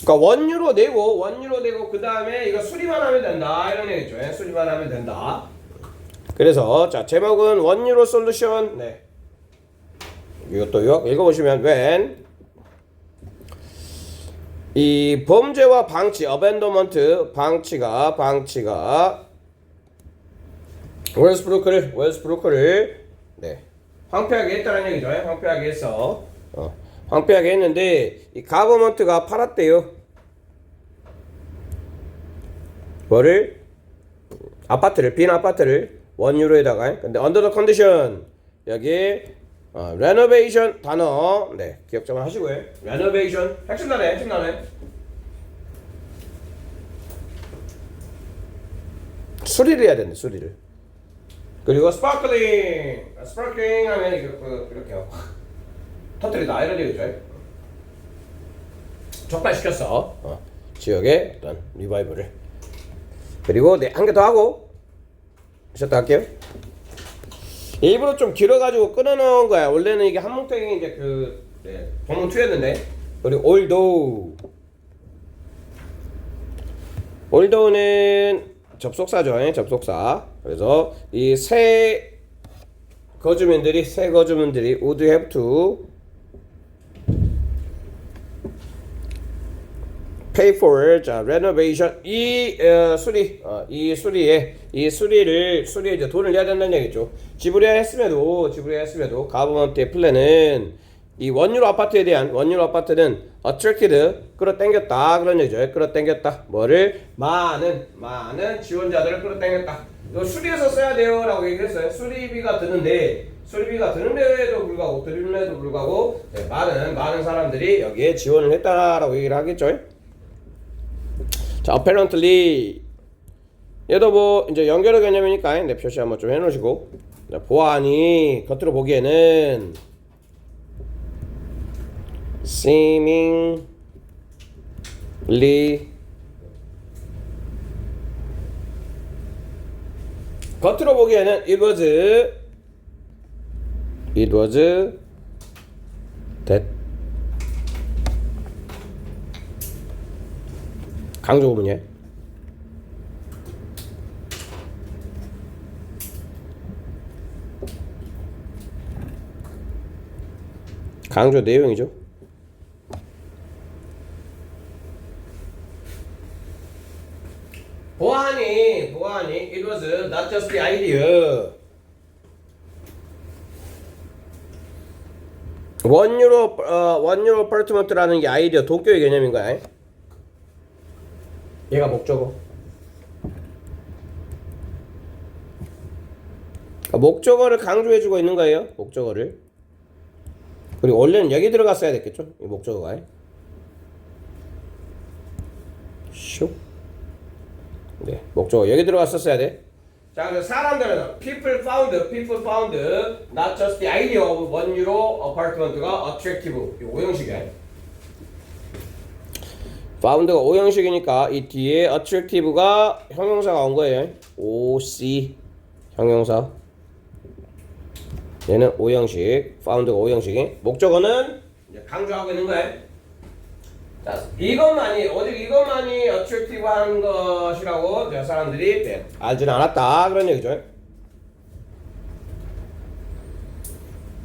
그러니까 원유로 내고 그 다음에 이거 수리만 하면 된다 이런 얘기죠. 수리만 하면 된다. 그래서 자, 제목은 원유로 솔루션. 네. 이것도 읽어보시면 when 이 범죄와 방치 abandonment 방치가 웰스브루크를 네, 황폐하게 했다는 얘기죠. 황폐하게 했어. 황폐하게 했는데 이 가버먼트가 팔았대요. 뭐를? 아파트를, 빈 아파트를 원유로에다가. 근데 under the condition 여기 renovation 단어 네, 기억 좀 하시고요. renovation 핵심 단어네. 수리를 해야 되는데 수리를. 그리고 sparkling 하면 이렇게 터뜨리다 이런 얘기죠. 촉발시켰어. 지역의 어떤 리바이벌을. 그리고 네, 한 개 더 하고 쉬었다 할게요. 일부러 좀 길어가지고 끊어놓은 거야. 원래는 이게 한뭉탱이 이제 본문 2였는데. 그리고 although는 접속사죠. 접속사. 그래서 이 새 거주민들이 would have to pay for 자 renovation 이 수리에 이제 돈을 내야 된다는 얘기죠. 지불해야 했음에도 가버먼트의 플랜은 이 원유로 아파트는 attracted 끌어당겼다 그런 얘기죠. 끌어당겼다. 뭐를? 많은 지원자들을 끌어당겼다. 이거 수리해서 써야 돼요라고 얘기했어요. 수리비가 드는데도 불구하고 네, 많은 사람들이 여기에 지원을 했다라고 얘기를 하겠죠. 자, apparently 얘도 뭐 이제 연결의 개념이니까 네, 표시 한번 좀 해놓으시고. 자, 보아하니 겉으로 보기에는 seemingly 겉으로 보기에는 it was that 강조 부분이에요. 강조 내용이죠. 보아하니 it was not just the idea. 원유로 어파트먼트라는 게 아이디어 도쿄의 개념인 거야. 얘가 목적어. 목적어를 강조해주고 있는 거예요. 목적어를. 그리고 원래는 여기 들어갔어야 됐겠죠. 이 목적어가. 슉. 네, 목적어 여기 들어갔었어야 돼. 자, 그래서 사람들은 people found not just the idea of one euro apartment가 attractive. 이 오형식이야. found가 오형식이니까 이 뒤에 attractive가 형용사가 온 거예요. OC 형용사. 얘는 오형식, found가 오형식이. 목적어는 이제 강조하고 있는 거예요. 자, 오직 이것만이 attractive한 것이라고 사람들이 알지는 않았다 그런 얘기죠.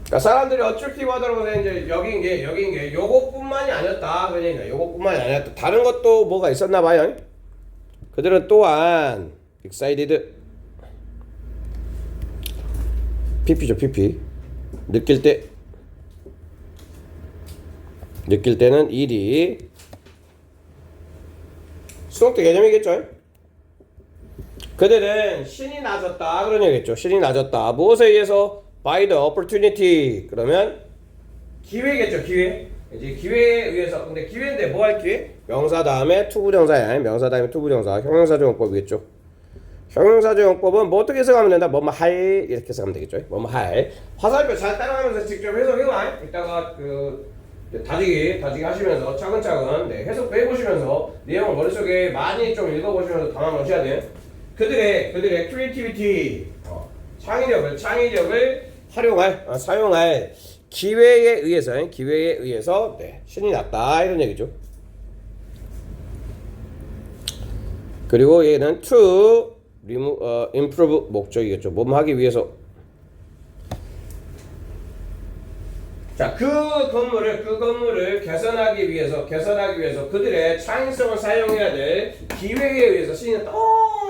그러니까 사람들이 attractive 하더라고 이제 여긴 게 요것뿐만이 아니었다 그런 얘기야. 요것뿐만이 아니었다. 다른 것도 뭐가 있었나 봐요. 그들은 또한 excited PP죠, PP. 느낄 때는 일이 수동태 개념이겠죠. 그들은 신이 낮았다 그런 얘기겠죠. 신이 낮았다. 무엇에 의해서? By the opportunity. 그러면 기회겠죠. 기회. 이제 기회에 의해서. 근데 기회인데 뭐 할 기회? 명사 다음에 투부정사야. 명사 다음에 투부정사. 형용사조용법이겠죠. 형용사조용법은 뭐 어떻게 해석하면 된다? 뭐뭐 할 이렇게 해석하면 되겠죠. 뭐뭐 할. 화살표 잘 따라가면서 직접 해석해봐. 이따가 다지기 하시면서 차근차근 해석도 해보시면서 내용을 머릿속에 많이 좀 읽어보시면서 담아놓으셔야 돼요. 그들의 creativity, 창의력을 사용할 기회에 의해서 신이 났다 이런 얘기죠. 그리고 얘는 to improve 목적이겠죠. 뭐뭐 하기 위해서. 자, 그 건물을 개선하기 위해서 그들의 창의성을 사용해야 될 기회에 의해서 신이 났다.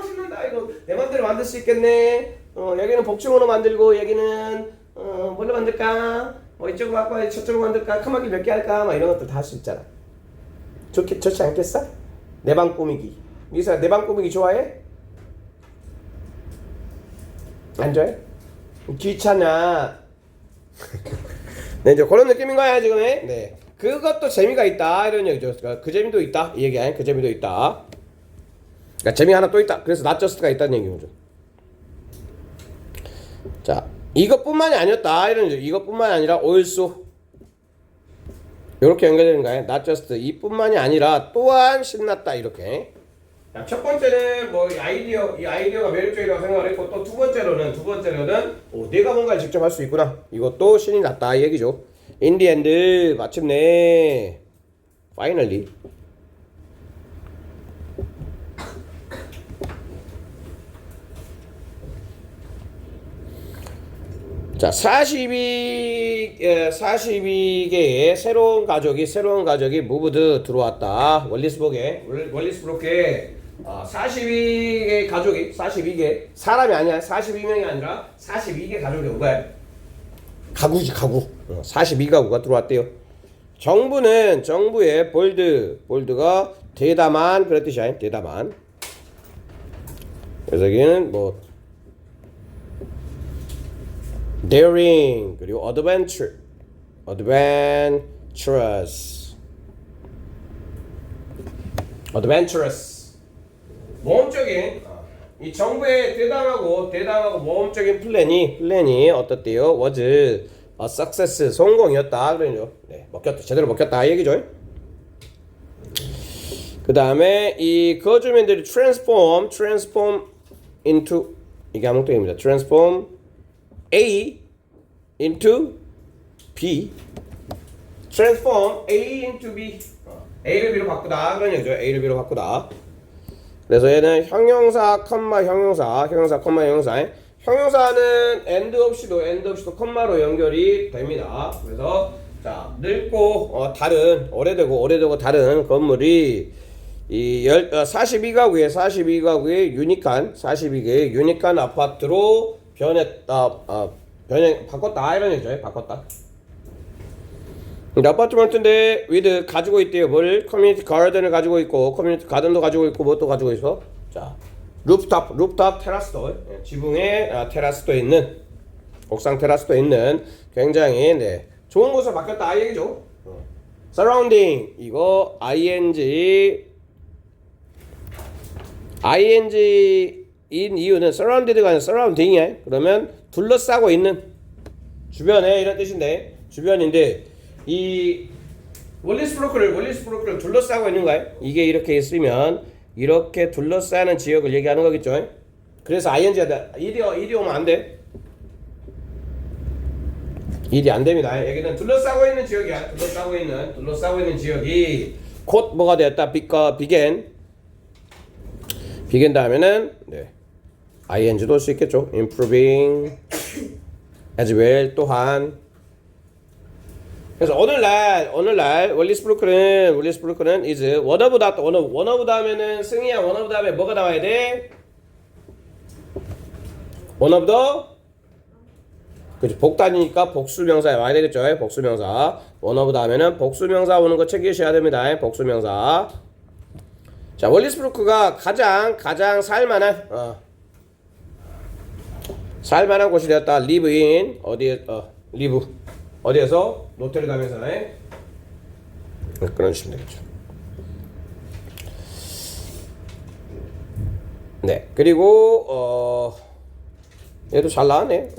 신난다. 이거 내 맘대로 만들 수 있겠네. 여기는 복층으로 만들고 여기는 뭘로 만들까? 이쪽으로 할까? 저쪽으로 만들까? 카마키 몇 개 할까? 막 이런 것들 다 할 수 있잖아. 좋지 않겠어? 내 방 꾸미기. 미사 내 방 꾸미기 좋아해? 안 좋아해? 귀찮아. 네, 이제 그런 느낌인 거야 지금. 네, 그것도 재미가 있다 이런 얘기죠. 그러니까 그 재미도 있다 이 얘기 아니? 그 재미도 있다. 그러니까 재미 하나 또 있다. 그래서 not just가 있다는 얘기죠. 자, 이것뿐만이 아니었다 이런 얘기죠. 이것뿐만이 아니라 also 이렇게 연결되는 거야. not just 이뿐만이 아니라 또한 신났다 이렇게. 자, 첫 번째는 이 아이디어가 매력적이라고 생각을 했고 또 두 번째로는 내가 뭔가를 직접 할 수 있구나. 이것도 신이 났다 이 얘기죠. In the end 마침내 finally 자 42개의 새로운 가족이 moved 들어왔다. 월리스브룩에 42개의 가족이 42개 사람이 아니야. 42명이 아니라 42개 가족이 온 거야. 가구 42가구가 들어왔대요. 정부의 볼드가 대담한 그런 뜻이야. 대담한. 그래서 여기는 daring 그리고 adventurous 모험적인 이 정부의 대담하고 모험적인 플랜이 어떻대요? was a success 성공이었다 그러죠. 네, 제대로 먹혔다 이 얘기죠. 그 다음에 이 거주민들이 transform into 이게 암흑도입니다. transform A into B transform A into B A를 B로 바꾸다 그런 얘기죠. A를 B로 바꾸다. 그래서 얘는 형용사, 형용사는 end 없이도 컴마로 연결이 됩니다. 그래서 자 늙고 오래되고 다른 건물이 이 42가구의 유니크한 아파트로 바꿨다 이런 얘기죠. 바꿨다. 근데 아파트먼트인데 with 가지고 있대요. 뭘? 커뮤니티 가든을 가지고 있고 커뮤니티 가든도 가지고 있고 뭐 또 가지고 있어? 자 루프탑 테라스도 지붕에 테라스도 있는 옥상 테라스도 있는 굉장히 좋은 곳으로 바뀌었다 이 얘기죠. surrounding 이거 ing인 이유는 surrounded가 아니라 surrounding이야. 그러면 둘러싸고 있는 주변에 이런 뜻인데 주변인데 이 월리스브루크를 둘러싸고 있는 거야. 이게 이렇게 있으면 이렇게 둘러싸는 지역을 얘기하는 거겠죠. 그래서 ing가 이디 오면 안 돼. 이디 안 됩니다. 여기는 둘러싸고 있는 지역이야. 둘러싸고 있는 지역이 곧 뭐가 되었다. 비겐 다음에는 ing도 올 수 있겠죠. improving as well 또한. 그래서 오늘날 월리스브루크는 is one of 다음에는 승희야 one of 다음에 뭐가 나와야 돼? one of the 그치, 복단이니까 복수명사에 와야 되겠죠. 복수명사. 원어브 다음에는 복수명사 오는 거 챙기셔야 됩니다. 복수명사. 자, 월리스브루크가 가장 살만한 살만한 곳이 되었다. live in 어디에 live 어디에서 노트르담에서 끊어주시면 되겠죠. 네, 그리고 얘도 잘 나왔네.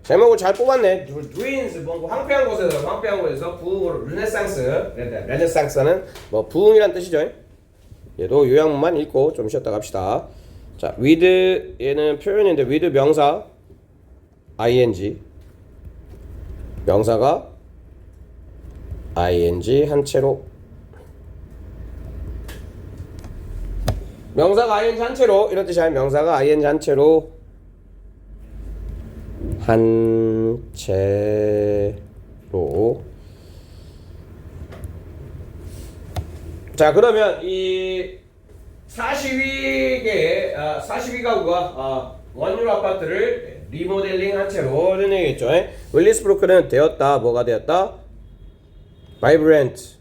제목을 잘 뽑았네. 루인스 뭐 황폐한 곳에서 부흥으로 르네상스는 뭐 부흥이란 뜻이죠. 얘도 요약문만 읽고 좀 쉬었다 갑시다. 자, with 얘는 표현인데 with 명사 ing 명사가 ing 한 채로 명사가 ing 한 채로 이런 뜻이야. 명사가 ing 한 채로 자, 그러면 이 42가구가 원룸 아파트를 리모델링 한 채로 이런 얘기겠죠. 윌리스브루크는 되었다. 뭐가 되었다? 바이브런트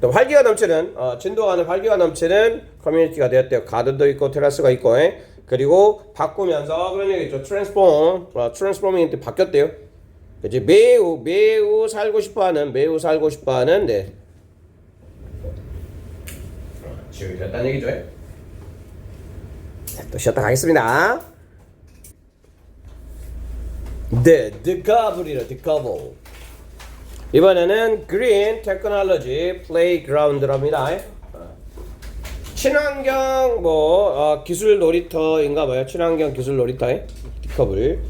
또 활기가 넘치는 진도가는 활기가 넘치는 커뮤니티가 되었대요. 가든도 있고 테라스가 있고 그리고 바꾸면서 그런 얘기죠. 트랜스포밍이 바뀌었대요. 그치? 매우 살고 싶어하는 네. 지역이 됐다는 얘기죠. 또 쉬었다 가겠습니다. 디커블. 이번에는 그린 테크놀로지 플레이그라운드랍니다. 친환경 기술 놀이터인가 봐요. 친환경 기술 놀이터에 디커블.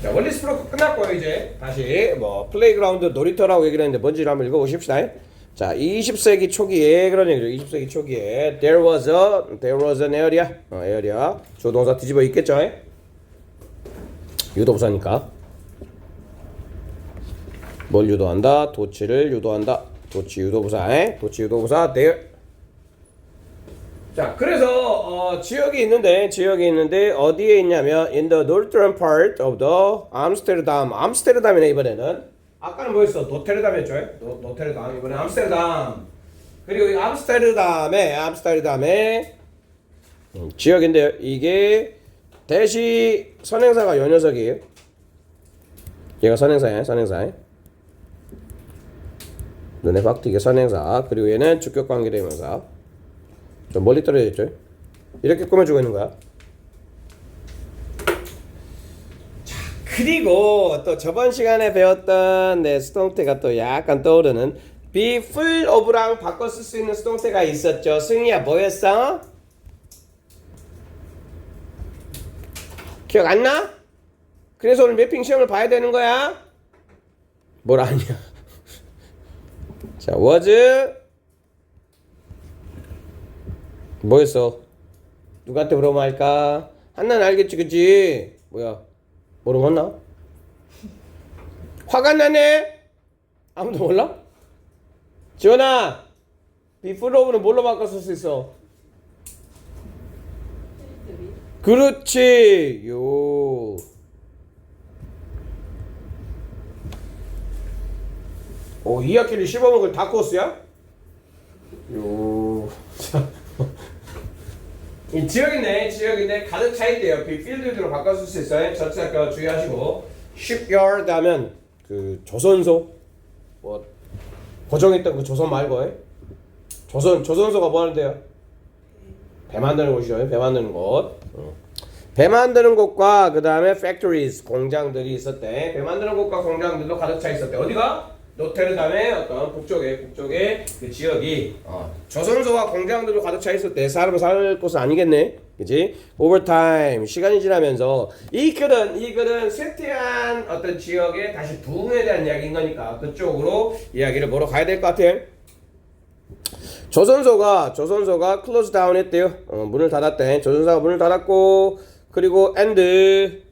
자, 월리스브루크 끝났고요. 이제 다시 플레이그라운드 놀이터라고 얘기를 했는데 뭔지를 한번 읽어보십시다. 자, 20세기 초기에 그런 얘기죠. 20세기 초기에 there was an area. 조동사 뒤집어 있겠죠. 유도부사니까 뭘 유도한다? 도치를 유도한다. 도치 유도부사 there. 자, 그래서 지역이 있는데 어디에 있냐면 in the northern part of the 암스테르담이네. 이번에는 아까는 뭐였어? 노테르담이었죠. 노테르담. 이번에 암스테르담. 그리고 이 암스테르담의 지역인데요. 이게 대시 선행사가 요 녀석이에요. 얘가 선행사야. 눈에 확 띄게 선행사. 그리고 얘는 주격관계 대명사. 좀 멀리 떨어져 있죠. 이렇게 꾸며주고 있는 거야. 자, 그리고 또 저번 시간에 배웠던 수동태가 또 약간 떠오르는 be full of랑 바꿔 쓸 수 있는 수동태가 있었죠. 승희야, 뭐였어? 기억 안 나? 그래서 오늘 매핑 시험을 봐야 되는 거야? 뭘 아냐? 자, was 뭐였어? 누구한테 물어보면 할까? 한나는 알겠지, 그치? 뭐야? 모르겠나? 화가 나네? 아무도 몰라? 지원아, 비플로브는 뭘로 바꿔 쓸 수 있어? 그렇지. 요. 오, 2학기를 씹어먹을 다코스야? 요. 이 지역인데 가득 차있대요. 필드로 바꿔 쓸 수 있어요. 전체학교 주의하시고. shipyard 하면 그 조선소 고정했던 그 조선 말고 조선소가 뭐 하는데요? 배 만드는 곳이죠. 배 만드는 곳. 배 만드는 곳과 그 다음에 factories 공장들이 있었대. 배 만드는 곳과 공장들도 가득 차 있었대. 어디가? 노테르담의 어떤 북쪽에 그 지역이 조선소와 공장들로 가득 차 있었대. 사람을 살 곳은 아니겠네. 그치? 오버타임 시간이 지나면서 이 글은 쇠퇴한 어떤 지역의 다시 부흥에 대한 이야기인 거니까 그쪽으로 이야기를 보러 가야 될 것 같아. 조선소가 close down 했대요. 문을 닫았대. 조선소가 문을 닫았고 그리고 and the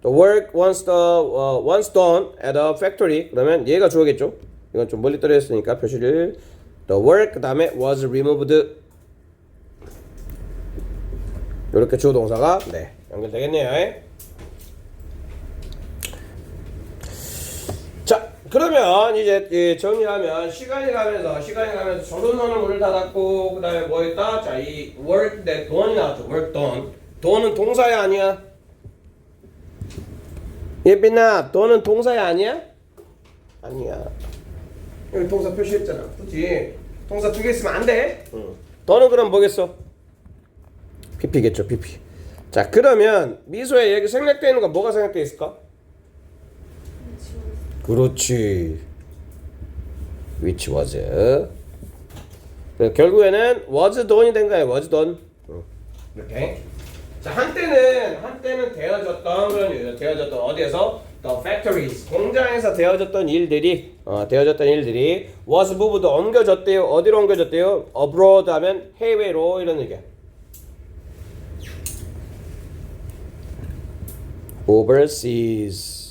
work once done at a factory. 그러면 얘가 주어겠죠. 이건 좀 멀리 떨어졌으니까 표시를 the work 그 다음에 was removed. 이렇게 주어 동사가 네 연결되겠네요. 자 그러면 이제 정리하면 시간이 가면서 조선선을 문을 닫았고 그 다음에 뭐 했다? 자 이 work that done이 나왔죠. work done. done은 동사야 아니야? 예빈아 done은 동사야 아니야? 아니야. 여기 동사 표시했잖아. 그치? 동사 두 개 있으면 안 돼. done은 그럼 뭐겠어? pp겠죠. pp. 자 그러면 미소에 여기 생략되어 있는 건 뭐가 생략되어 있을까? 그렇지. which was. 결국에는 was done이 된 거야. was done. 이렇게. 자 한때는 되어졌던 그런 일이죠. 되어졌던 어디에서? The factories. 공장에서 되어졌던 일들이 was moved 옮겨졌대요. 어디로 옮겨졌대요? abroad 하면 해외로 이런 얘기야. overseas.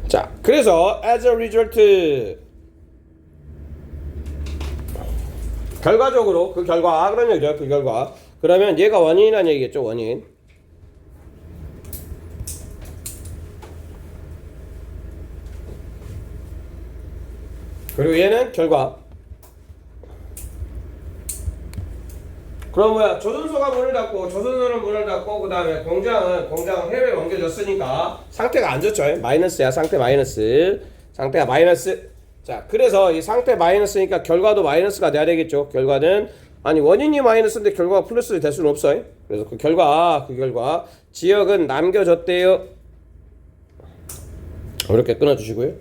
자, 그래서 as a result 결과적으로 그 결과 그런 얘기죠. 그 결과. 그러면 얘가 원인이라는 얘기겠죠. 원인. 그리고 얘는 결과. 그럼 뭐야? 조선소가 문을 닫고 그 다음에 공장은 해외에 옮겨졌으니까 상태가 안 좋죠. 마이너스야. 상태가 마이너스. 자, 그래서 이 상태 마이너스니까 결과도 마이너스가 돼야 되겠죠. 결과는 아니 원인이 마이너스인데 결과가 플러스 될 수는 없어요. 그래서 그 결과 지역은 남겨졌대요. 이렇게 끊어주시고요.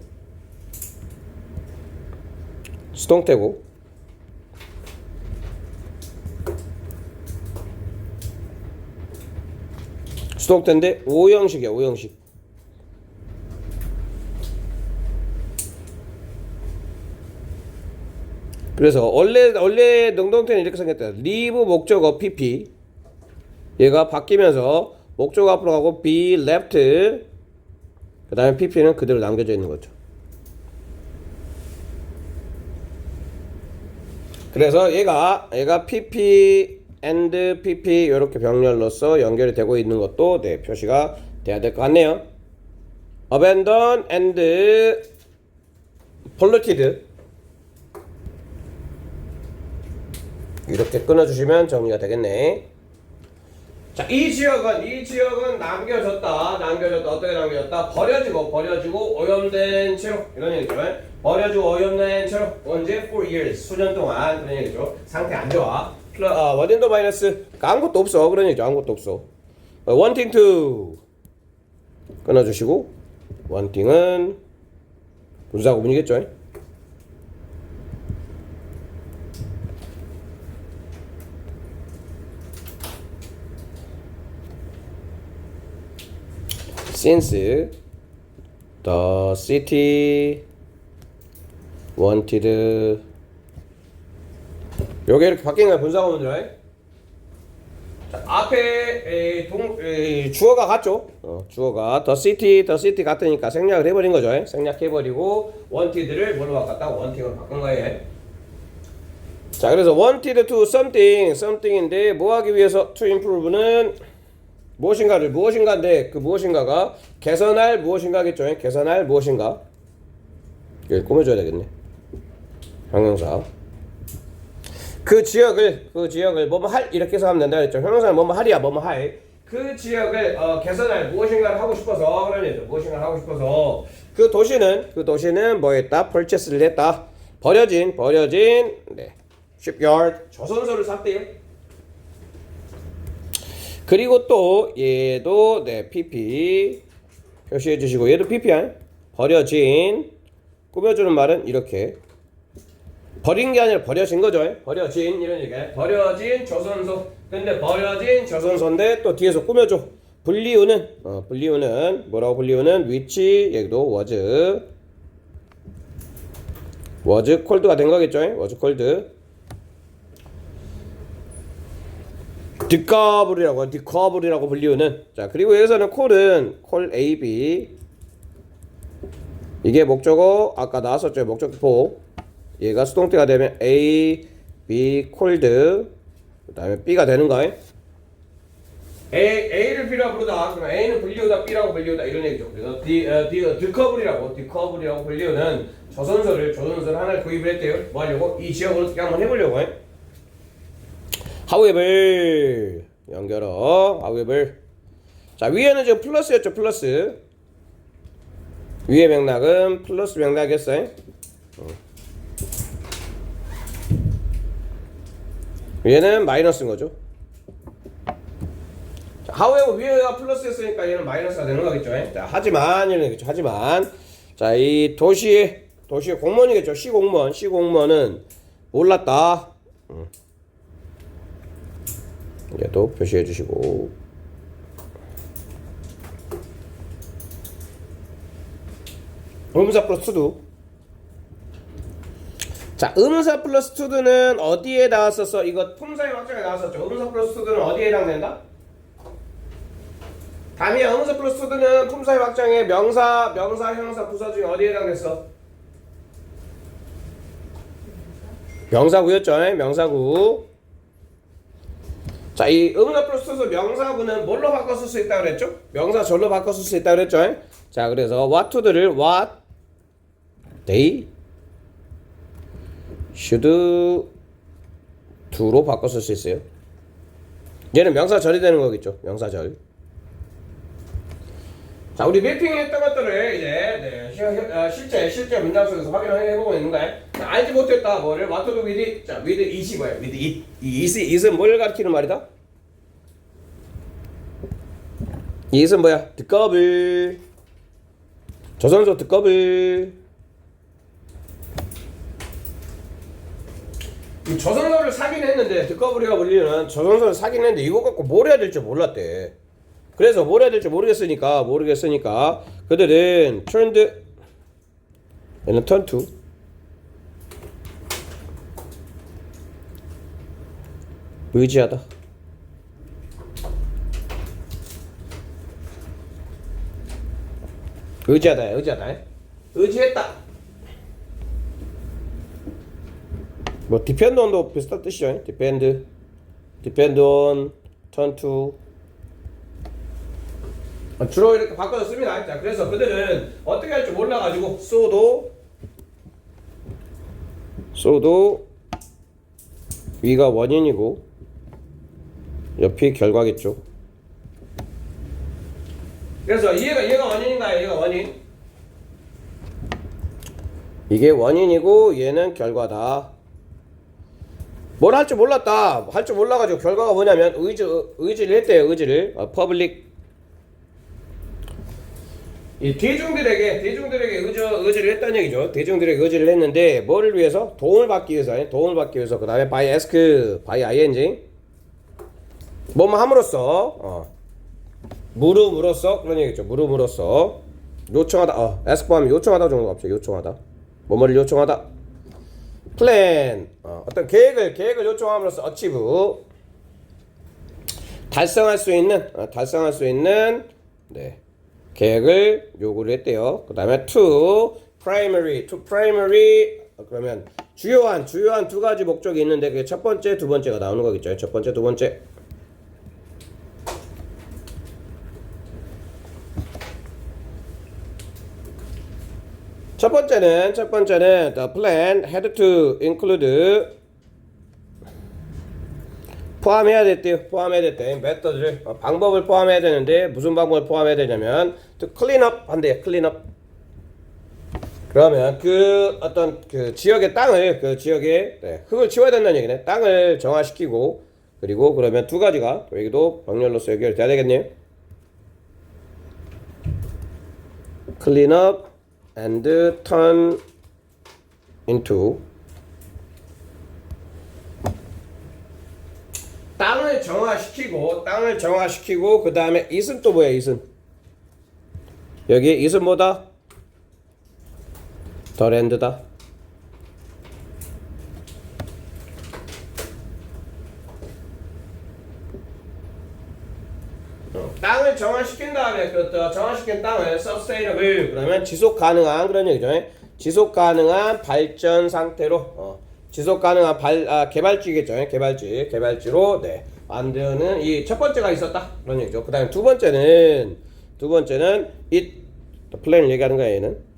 수동태고. 수동태인데 오형식이야. 오형식. 그래서 원래 능동태는 이렇게 생겼다. leave 목적어 pp 얘가 바뀌면서 목적어 앞으로 가고 be left 그 다음에 pp는 그대로 남겨져 있는 거죠. 그래서 얘가 pp and pp 이렇게 병렬로서 연결이 되고 있는 것도 네, 표시가 돼야 될 것 같네요. abandon and polluted 이렇게 끊어주시면 정리가 되겠네. 자, 이 지역은 남겨졌다. 어떻게 남겨졌다? 버려지고 오염된 채로 이런 얘기죠. 버려지고 오염된 채로 언제? for years 수년 동안 그런 얘기죠. 상태 안 좋아. 원인도 마이너스 아무것도 없어 그런 얘기죠. 아무것도 없어. wanting to 끊어주시고 wanting은 분사구문이겠죠. since the city wanted 요게 이렇게 바뀐 거야. 분사구문들. 앞에 주어가 같죠. 주어가 the city 같으니까 생략을 해버린 거죠. 생략해버리고 wanted를 뭘로 바꿨다? wanting으로 바꾼 거예요. 자, 그래서 wanted to something인데 뭐 하기 위해서 to improve는 무엇인가인데 그 무엇인가가 개선할 무엇인가겠죠. 개선할 무엇인가. 여기 꾸며줘야 되겠네. 형용사. 그 지역을 뭐뭐 할 이렇게 해서 하면 된다 그랬죠. 형용사는 뭐뭐 할이야. 뭐뭐 할. 그 지역을 개선할 무엇인가를 하고 싶어서 그런 얘기죠. 무엇인가를 하고 싶어서 그 도시는 뭐 했다? purchase를 했다. 버려진 네. shipyard 조선소를 샀대요. 그리고 또 얘도 네 pp 표시해 주시고 얘도 pp야. 버려진 꾸며주는 말은 이렇게 버린 게 아니라 버려진 거죠. 버려진 이런 얘기. 버려진 조선소. 근데 버려진 조선소인데 또 뒤에서 꾸며줘. 분리우는 뭐라고 분리우는 which 얘도 was cold가 된 거겠죠. was cold. 디커블이라고 불리우는. 자, 그리고 여기서는 콜 AB. 이게 목적어 아까 나왔었죠. 목적보. 얘가 수동태가 되면 A, B 콜드. 그다음에 B가 되는 거예요. A를 B라고 부르다. 그러면 A는 불리우다, B라고 불리우다 이런 얘기죠. 그래서 디커블이라고 불리우는 조선소를 하나를 구입을 했대요. 뭐 하려고? 이 지역을 어떻게 한번 해보려고 해. however 연결어 however. 자, 위에는 지금 플러스였죠. 플러스. 위의 맥락은 플러스 맥락이었어요. 얘는 마이너스인 거죠. 자, however 위에가 플러스였으니까 얘는 마이너스가 되는 거겠죠. 자, 하지만 이런 거겠죠. 하지만 자, 이 도시의 공무원이겠죠. 시공무원은 몰랐다. 얘도 표시해 주시고. 의문사 플러스 투두. 자, 의문사 플러스 투두는 어디에 나왔었어? 이거 품사의 확정에 나왔었죠. 의문사 플러스 투두는 어디에 해당된다? 다음이야. 의문사 플러스 투두는 품사의 확정에 명사, 형용사, 부사 중에 어디에 해당됐어? 명사구였죠. 명사구. 자, 이 의문사 플러스 투두 명사구는 뭘로 바꿔 쓸 수 있다고 그랬죠? 명사 절로 바꿔 쓸 수 있다고 그랬죠. 자, 그래서 what to를 what they should do로 바꿔 쓸 수 있어요. 얘는 명사절이 되는 거겠죠. 명사절. 자, 우리 매핑했던 것들을 이제 실제 문장 속에서 확인을 해보고 있는 거야. 자, 알지 못했다. 뭐를 what to do with it. 자, with it이 뭐야? with it. 이 it은 뭘 가리키는 말이다? 이 it은 뭐야? 듣거블. 조선소 듣거블. 이 조선소를 사긴 했는데 듣거블이가 불리는 조선소를 사긴 했는데 이거 갖고 뭘 해야 될지 몰랐대. 그래서 뭘 해야 될지 모르겠으니까 그들은 turned 얘는 turn to 의지하다. 의지했다. 뭐 depend on도 비슷한 뜻이죠. depend on, turn to. 주로 이렇게 바꿔서 씁니다. 자, 그래서 그들은 어떻게 할지 몰라가지고 so도 위가 원인이고 옆이 결과겠죠. 그래서 얘가 원인인가요? 얘가 원인. 이게 원인이고 얘는 결과다. 뭘 할 줄 몰랐다. 할 줄 몰라가지고 결과가 뭐냐면 의지를 했대요. public. 이 대중들에게 의지를 했다는 얘기죠. 대중들에게 의지를 했는데 뭐를 위해서? 도움을 받기 위해서. 그 다음에 by ask, by ing. 뭐뭐 함으로써 물음으로써 그런 얘기죠. 물음으로써 요청하다. ask 포함이 요청하다 정도가 없죠. 요청하다. 뭐뭐를 요청하다. plan. 어떤 계획을 요청함으로써 achieve. 달성할 수 있는 네. 계획을 요구를 했대요. 그 다음에 to primary. 그러면 주요한 두 가지 목적이 있는데 그게 첫 번째, 두 번째가 나오는 거겠죠. 첫 번째, 두 번째. 첫 번째는 the plan had to include 포함해야 됐대. 메서드를 방법을 포함해야 되는데 무슨 방법을 포함해야 되냐면 to clean up 한대. clean up. 그러면 그 어떤 그 지역의 땅을 흙을 치워야 된다는 얘기네. 땅을 정화시키고 그리고 그러면 두 가지가 여기도 병렬로서 연결돼야 되겠네요. clean up and turn into. 땅을 정화시키고 그 다음에 it은 또 뭐야? it은 여기에 it은 뭐다? the land다. 땅을 정화시킨 다음에 그 정화시킨 땅을 sustainable 그러면 지속 가능한 그런 얘기죠. 지속 가능한 발전 상태로 지속 가능한 개발지겠죠. 개발지로 네 만드는 이 첫 번째가 있었다 그런 얘기죠. 그다음에 두 번째는 it 플랜을 얘기하는 거야 얘는.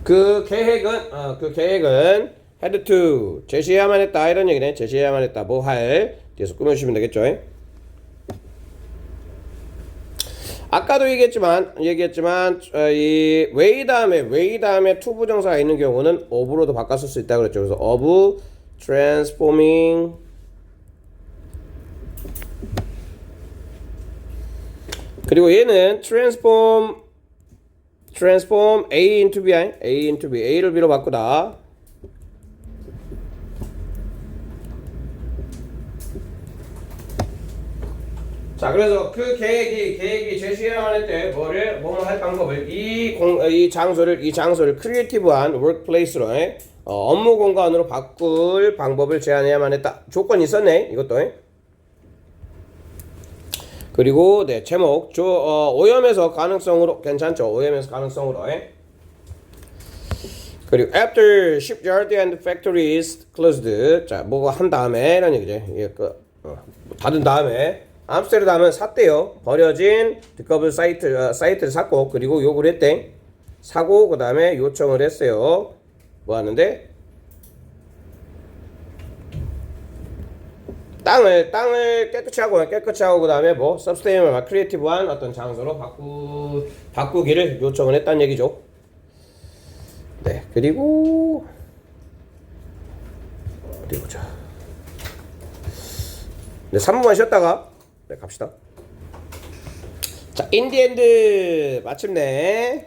그 계획은 had to 제시해야만 했다 이런 얘기네. 제시해야만 했다 뭐 할 뒤에서 꾸며주시면 되겠죠. 아까도 얘기했지만 이 way 다음에 to 부정사가 있는 경우는 of로도 바꿨을 수 있다 그랬죠. 그래서 of transforming 그리고 얘는 transform A into B A를 B로 바꾸다. 자, 그래서 그 계획이 제시해야만 했대 뭐뭐 할 방법을 이 장소를 크리에이티브한 워크플레이스로 업무 공간으로 바꿀 방법을 제안해야만 했다. 조건이 있었네 이것도. 그리고 네 제목 오염에서 가능성으로 괜찮죠. 오염에서 가능성으로. 그리고 after shipyard and factories closed 자 뭐가 한 다음에 라는 얘기죠. 이게 닫은 다음에 암스테르담은 샀대요. 버려진 디커블 사이트를 샀고 그리고 요구를 했대. 사고 그 다음에 요청을 했어요. 뭐 하는데 땅을 깨끗이 하고 그 다음에 뭐 서브스테이너블 크리에이티브한 어떤 장소로 바꾸기를 요청을 했다는 얘기죠. 네 그리고 어디 보자. 네 3분만 쉬었다가 네 갑시다. 자 인디엔드 마침내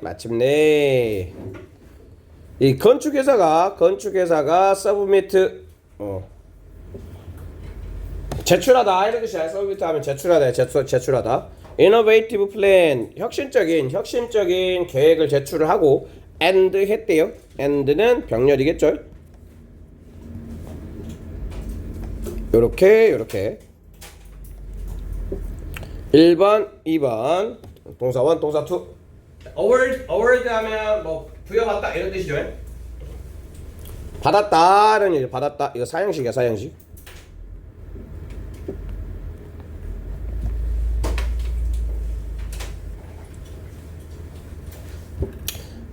이 건축회사가 서브미트 제출하다 이런 뜻이야. 서브미트 하면 제출하다. Innovative plan 혁신적인 계획을 제출을 하고 and 했대요. and는 병렬이겠죠. 요렇게 1번 2번 동사 1 동사 2 award 하면 뭐 부여받다 이런 뜻이죠. 받았다라는 얘기. 받았다 이거 사형식이야. 사형식.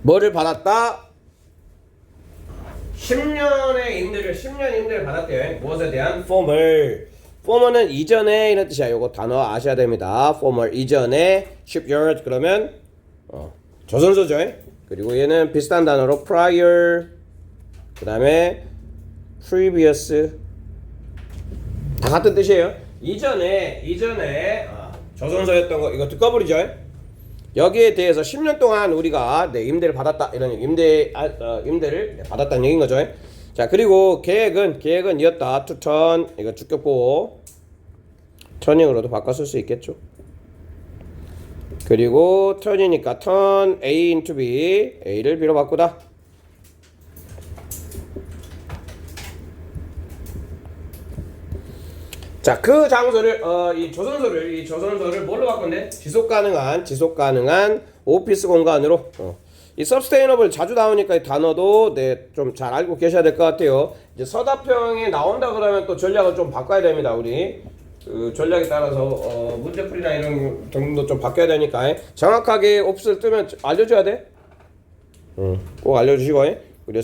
뭐를 받았다? 10년 임대를 받았대요. 무엇에 대한? former는 이전에 이런 뜻이야. 요거 단어 아셔야 됩니다. former 이전에 shipyard 그러면 조선소죠. 그리고 얘는 비슷한 단어로 prior 그 다음에 previous 다 같은 뜻이에요. 이전에 조선소였던 거 이거 듣거버리죠. 여기에 대해서 10년 동안 우리가 임대를 받았다 이런 얘기. 임대를 받았다는 얘기인 거죠. 자 그리고 계획은 이었다. to turn 이거 주격보 turning으로도 바꿨을 수 있겠죠. 그리고 turn이니까 turn A into B A를 B로 바꾸다. 자, 그 장소를 이 조선소를 뭘로 바꾼대? 지속 가능한 오피스 공간으로. 이 서스테이너블 자주 나오니까 이 단어도 좀 잘 알고 계셔야 될 것 같아요. 이제 서답형이 나온다 그러면 또 전략을 좀 바꿔야 됩니다. 우리 그 전략에 따라서 문제풀이나 이런 정도 좀 바뀌어야 되니까 정확하게 옵스를 뜨면 알려줘야 돼. 꼭 알려주시고. 그리고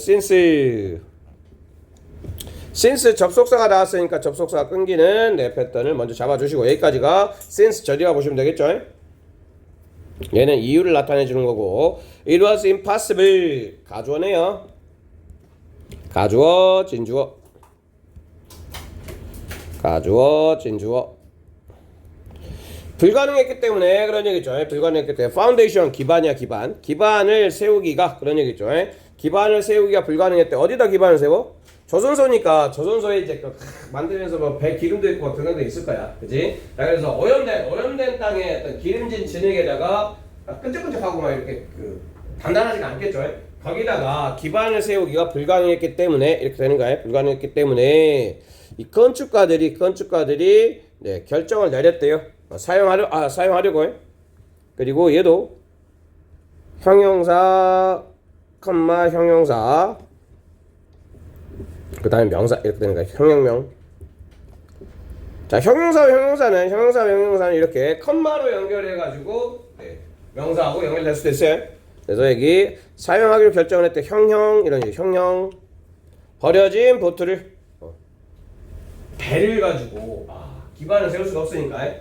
since 접속사가 나왔으니까 접속사가 끊기는 패턴을 먼저 잡아주시고 여기까지가 since 절이라 보시면 되겠죠. 얘는 이유를 나타내 주는 거고 it was impossible 가주어네요. 가주어 진주어 불가능했기 때문에 그런 얘기죠. 불가능했기 때문에 파운데이션 기반이야. 기반을 세우기가 그런 얘기죠. 기반을 세우기가 불가능했대. 어디다 기반을 세워? 조선소니까 조선소에 이제 만들면서 뭐 배 기름도 있고 그런 데 있을 거야, 그지? 그래서 오염된 땅에 어떤 기름진 진흙에다가 끈적끈적하고 막 이렇게 단단하지가 않겠죠. 거기다가 기반을 세우기가 불가능했기 때문에 이렇게 되는 거야. 불가능했기 때문에 이 건축가들이 네, 결정을 내렸대요. 사용하려고. 그리고 얘도 형용사, 형용사, 그 다음에 명사 이렇게 되는 거야. 형용명. 자, 형용사는 이렇게 컴마로 연결해가지고 네, 명사하고 연결될 수도 있어요. 그래서 여기 사용하기로 결정을 했대. 이런 식으로 형형. 버려진 보트를 배를 가지고 기반을 세울 수가 없으니까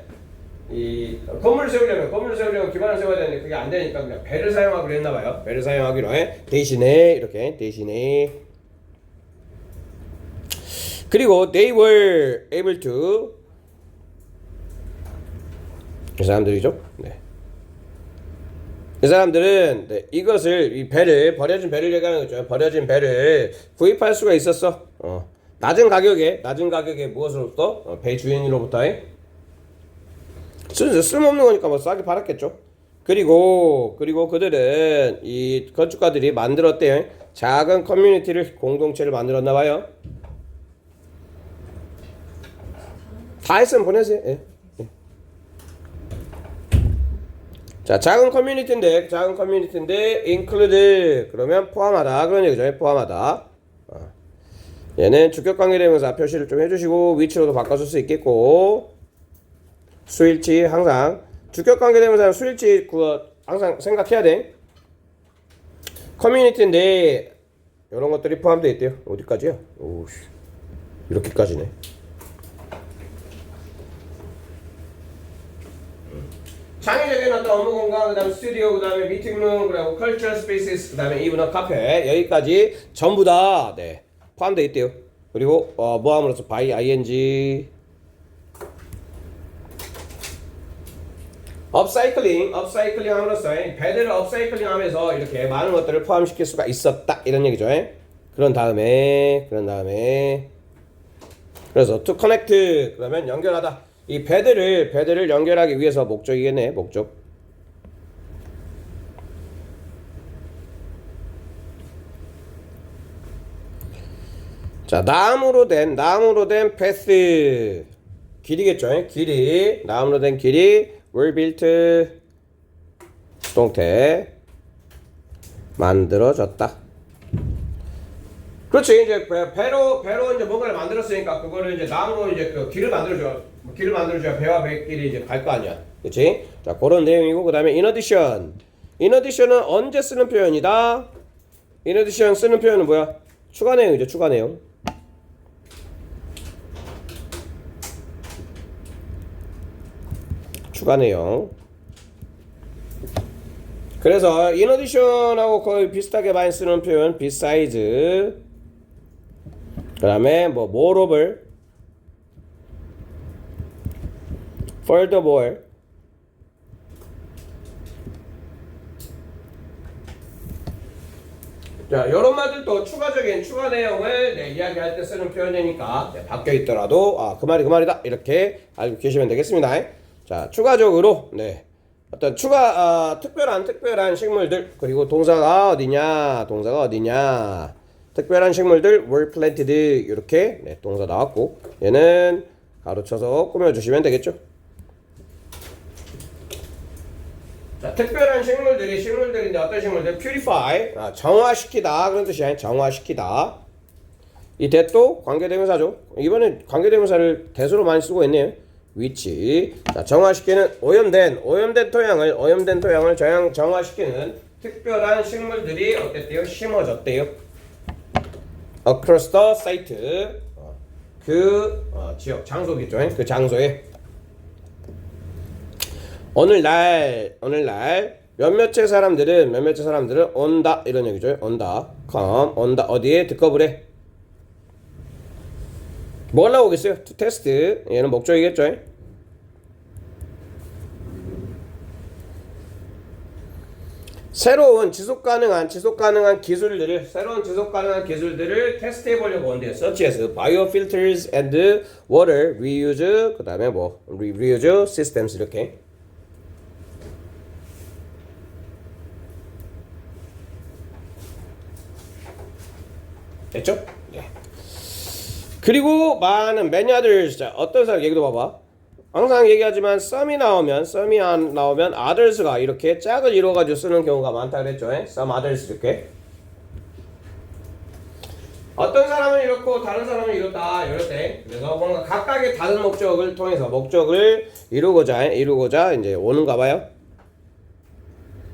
이 건물을 세우려면 기반을 세워야 되는데 그게 안 되니까 그냥 배를 사용하기로 했나 봐요. 배를 사용하기로 해. 대신에 그리고 they were able to 이 사람들이죠. 네. 이 사람들은 네, 이것을 이 배를 버려진 배를 얘기하는 거죠. 버려진 배를 구입할 수가 있었어. 낮은 가격에 무엇으로부터? 배 주인으로부터. 쓸모없는 거니까 뭐 싸게 팔았겠죠. 그리고 그들은 이 건축가들이 만들었대요. 작은 커뮤니티를 공동체를 만들었나 봐요. 다 했으면 보내세요. 예. 자, 작은 커뮤니티인데 include 그러면 포함하다 그런 얘기죠. 포함하다. 얘는 주격관계대명사 표시를 좀 해주시고 위치로도 바꿔줄 수 있겠고 수일치 항상 주격관계대명사는 수일치 그거 항상 생각해야 돼. 커뮤니티인데 이런 것들이 포함되어 있대요. 어디까지야? 오씨 이렇게까지네. 창의적인 어떤 업무 공간, 그 다음에 스튜디오, 그 다음에 미팅룸, 그리고 컬처럴 스페이스, 그 다음에 이브너 카페 여기까지 전부 다 네, 포함되어 있대요. 그리고 모함으로써 by ing 업사이클링 함으로써 배들을 업사이클링 하면서 이렇게 많은 것들을 포함시킬 수가 있었다 이런 얘기죠. 그런 다음에 그래서 to connect 그러면 연결하다. 이 배들을 연결하기 위해서 목적이겠네. 목적. 자, 나무로 된 패스 길이겠죠. 길이. 나무로 된 길이 were built 동태 만들어졌다. 그렇지. 이제 배로 이제 뭔가를 만들었으니까 그거를 이제 나무로 이제 그 길을 만들어줘야 배와 배끼리 이제 갈 거 아니야. 그렇지? 자, 그런 내용이고 그다음에 in addition은 언제 쓰는 표현이다? in addition 쓰는 표현은 뭐야? 추가 내용이죠. 추가 내용. 그래서 in addition하고 거의 비슷하게 많이 쓰는 표현 besides 그다음에 뭐 moreover furthermore 자, 이런 말들도 추가 내용을 이야기할 때 쓰는 표현이니까 바뀌어 있더라도 그 말이다 이렇게 알고 계시면 되겠습니다. 자, 추가적으로 어떤 특별한 식물들 그리고 동사가 어디냐 특별한 식물들 were planted 이렇게 동사 나왔고 얘는 가로쳐서 꾸며주시면 되겠죠. 자, 특별한 식물들인데 어떤 식물들? purify 정화시키다 그런 뜻이야. 정화시키다. 이 that도 관계대명사죠. 이번에 관계대명사를 that으로 많이 쓰고 있네요. which 자, 정화시키는 오염된 토양을 정화시키는 특별한 식물들이 어땠대요? 심어졌대요. across the site 지역 장소겠죠. 그 장소에 오늘날 몇몇의 사람들은 온다 이런 얘기죠. 온다 어디에 득업을 해. 뭘 나오겠어요? to test 얘는 목적이겠죠. 새로운 지속 가능한 기술들을 테스트해 보려고 온대요. such as biofilters and water reuse 그다음에 뭐 reuse systems 이렇게. 됐죠? 네. 그리고 많은 many others. 자, 어떤 사람 얘기도 봐봐. 항상 얘기하지만 some이 안 나오면 others가 이렇게 짝을 이루어가지고 쓰는 경우가 많다 그랬죠. some others 이렇게. 어떤 사람은 이렇고 다른 사람은 이렇다 이럴 때 그래서 뭔가 각각의 다른 목적을 통해서 목적을 이루고자 이제 오는가 봐요.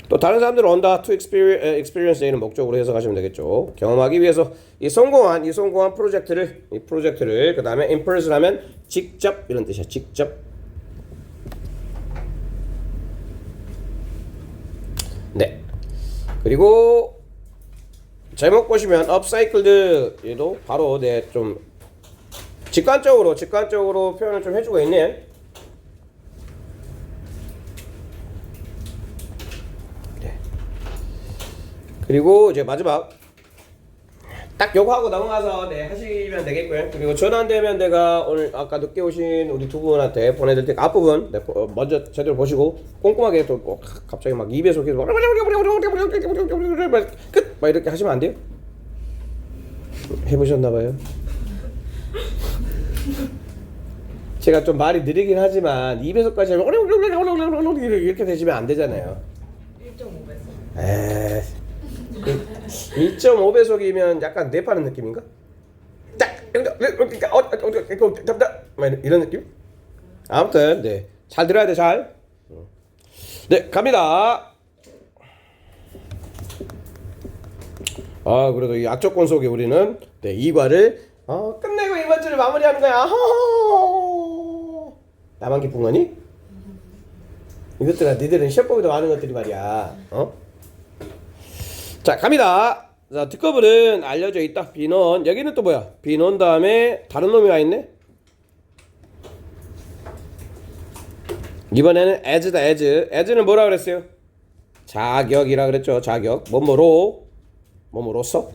또 다른 사람들은 온다 to experience 이런 목적으로 해석하시면 되겠죠. 경험하기 위해서 이 성공한 프로젝트를 그 다음에 in person 하면 직접 이런 뜻이야. 직접. 네. 그리고 제목 보시면 upcycled 얘도 바로 좀 직관적으로 표현을 좀 해주고 있네. 네. 그리고 이제 마지막 딱 요거 하고 넘어가서 하시면 되겠고요. 그리고 전화 안 되면 내가 오늘 아까 늦게 오신 우리 두 분한테 보내드릴 테니까 앞부분 먼저 제대로 보시고 꼼꼼하게 또 갑자기 막 입에 속에서 끝! 막 이렇게 하시면 안 돼요? 해보셨나봐요. 제가 좀 말이 느리긴 하지만 입에서까지 하면 이렇게 되시면 안 되잖아요. 1.5배속. 1.5배속이면 약간 랩하는 느낌인가? 딱! 이런 느낌? 아무튼 네, 잘 들어야 돼. 잘. 네, 갑니다. 그래도 이 악조건 속에 우리는 이과를 끝내고 이번 주를 마무리하는 거야. 나만 기쁜 거니? 이것들아, 니들은 시험 보기도 많은 것들이 말이야. 자, 갑니다. 자, 듣거분은 알려져 있다. 비논. 여기는 또 뭐야? 비논 다음에 다른 놈이 와 있네. 이번에는 as다. as는 뭐라 그랬어요? 자격이라 그랬죠. 자격. 뭐뭐로서.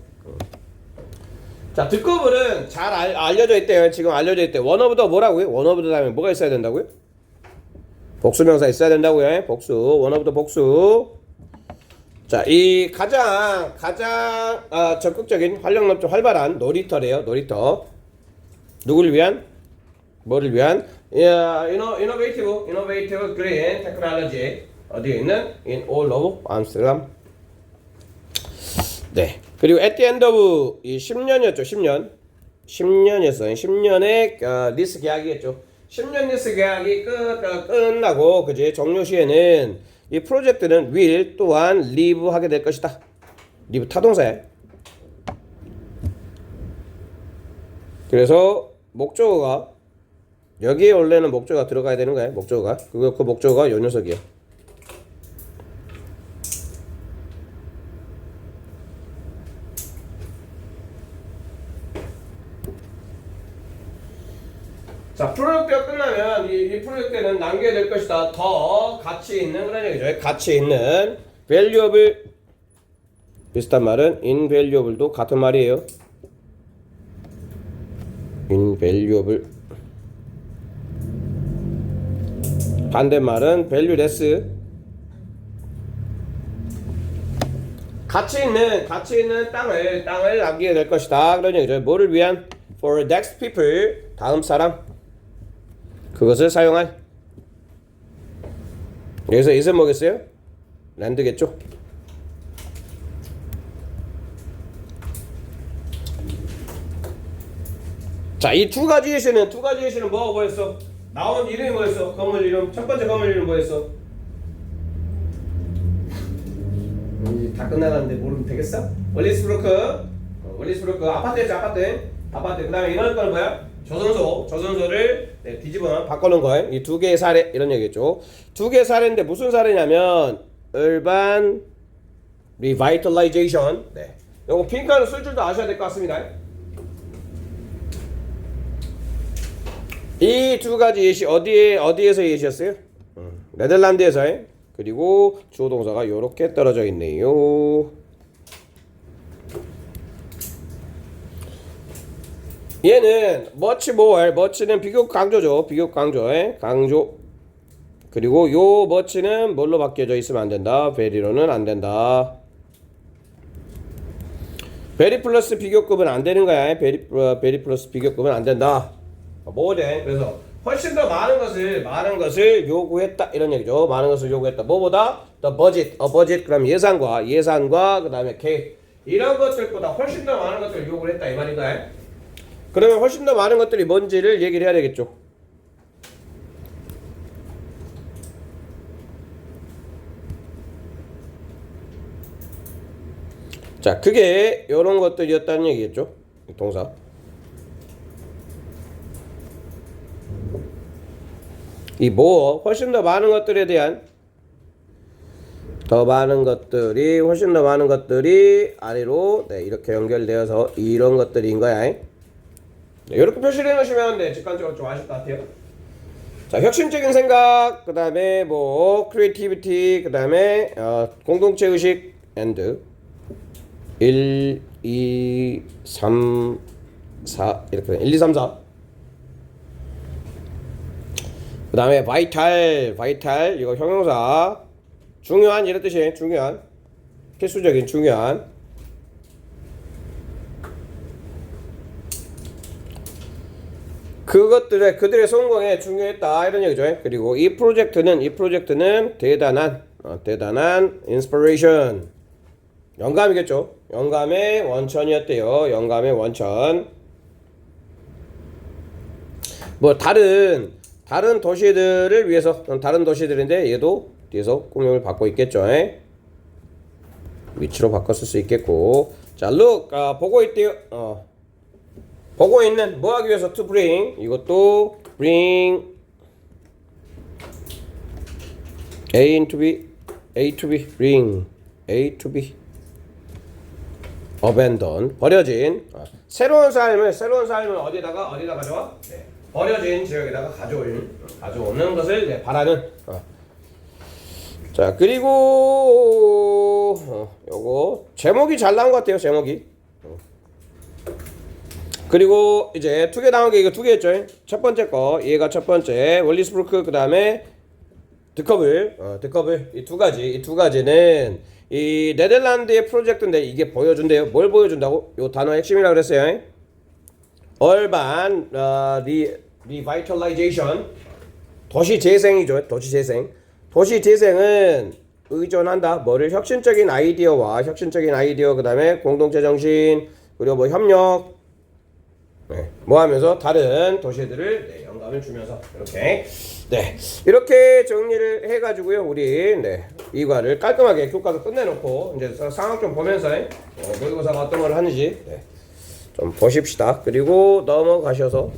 자, 듣거분은 잘 알려져 있대요. 지금 알려져 있대요. one of the 뭐라고요? one of the 다음에 뭐가 있어야 된다고요? 복수명사 있어야 된다고요. 복수. one of the 복수. 자, 이 가장 적극적인 활력 넘쳐 활발한 놀이터래요. 놀이터. 누구를 위한? 뭐를 위한? innovative green technology. 어디에 있는? in all of Amsterdam. 네. 그리고 at the end of 이 10년이었죠. 10년이었어요. 10년의 리스 계약이겠죠. 10년 리스 계약이 끝나고 그지 종료 시에는 이 프로젝트는 will 또한 live 하게 될 것이다. live 타동사야. 그래서 목적어가 여기에 원래는 목적어가 들어가야 되는 거야. 목적어가 그 목적어가 요 녀석이야. 자, 프로젝트가 끝나면 이 프로젝트는 남겨야 될 것이다. 더 가치 있는 그런 얘기죠. 가치 있는 valuable 비슷한 말은 invaluable도 같은 말이에요. invaluable 반대말은 valueless 가치 있는 땅을 남기게 될 것이다. 그런 얘기죠. 뭐를 위한? For next people 다음 사람 그것을 사용할. 여기서 이것은 뭐겠어요? 랜드겠죠? 자, 이 두 가지 예시는 뭐하고 뭐였어? 나온 이름이 뭐였어? 건물 이름. 첫 번째 건물 이름 뭐였어? 다 끝나갔는데 모르면 되겠어? 월리스브루크 아파트였죠. 아파트. 그 다음에 이런 건 뭐야? 조선소를 뒤집어 바꿔놓은 거예요. 이 두 개의 사례 이런 얘기겠죠. 두 개의 사례인데 무슨 사례냐면 urban revitalization. 네. 요거 핑크는 쓸 줄도 아셔야 될 것 같습니다. 이 두 가지 예시 어디에서 예시였어요? 네덜란드에서요. 그리고 주어 동사가 요렇게 떨어져 있네요. 얘는 much more, much는 비교급 강조죠. 비교급 강조. 그리고 요 much는 뭘로 바뀌어져 있으면 안 된다. very로는 안 된다. 베리 플러스 비교급은 안 되는 거야. 베리 플러스 비교급은 안 된다. 뭐래? 그래서 훨씬 더 많은 것을 요구했다 이런 얘기죠. 많은 것을 요구했다. 뭐보다? The budget, budget 그럼 예산과 그다음에 계획 이런 것들보다 훨씬 더 많은 것들을 요구를 했다 이 말인가요? 그러면 훨씬 더 많은 것들이 뭔지를 얘기를 해야 되겠죠. 자, 그게 이런 것들이었다는 얘기겠죠. 동사. 이 뭐 훨씬 더 많은 것들에 대한 훨씬 더 많은 것들이 아래로 이렇게 연결되어서 이런 것들인 거야. 이렇게 표시를 해놓으시면 직관적으로 좀 아실 것 같아요. 자, 혁신적인 생각, 그 다음에 뭐 크리에이티비티, 그 다음에 공동체 의식, and 1, 2, 3, 4 이렇게 1, 2, 3, 4. 그 다음에 바이탈 이거 형용사 중요한 이런 뜻이에요. 중요한 필수적인 중요한 그들의 성공에 중요했다 이런 얘기죠. 그리고 이 프로젝트는 대단한 인스피레이션 영감이겠죠. 영감의 원천이었대요. 영감의 원천. 뭐 다른 도시들을 위해서 다른 도시들인데 얘도 뒤에서 꾸밈을 받고 있겠죠. 위치로 바꿨을 수 있겠고. 자, look 보고 있대요. 보고 있는 뭐 하기 위해서 to bring 이것도 bring A to B bring A to B abandon 버려진 새로운 삶을 어디다가 가져와? 버려진 지역에다가 가져오는 것을 바라는. 자, 그리고 요거 제목이 잘 나온 것 같아요. 제목이. 그리고 이제 두 개 나온 게 이거 두 개였죠. 첫 번째 거 얘가 첫 번째 월리스브루크 그 다음에 드커블 이 두 가지는 이 네덜란드의 프로젝트인데 이게 보여준대요. 뭘 보여준다고? 요 단어 핵심이라고 그랬어요. urban revitalization 도시 재생이죠. 도시 재생은 의존한다. 뭐를 혁신적인 아이디어 그 다음에 공동체 정신 그리고 뭐 협력 뭐 하면서 다른 도시들을 영감을 주면서 이렇게 정리를 해가지고요. 우리 이과를 깔끔하게 교과서 끝내놓고 이제 상황 좀 보면서 모의고사가 어떤 걸 하는지 좀 보십시다. 그리고 넘어가셔서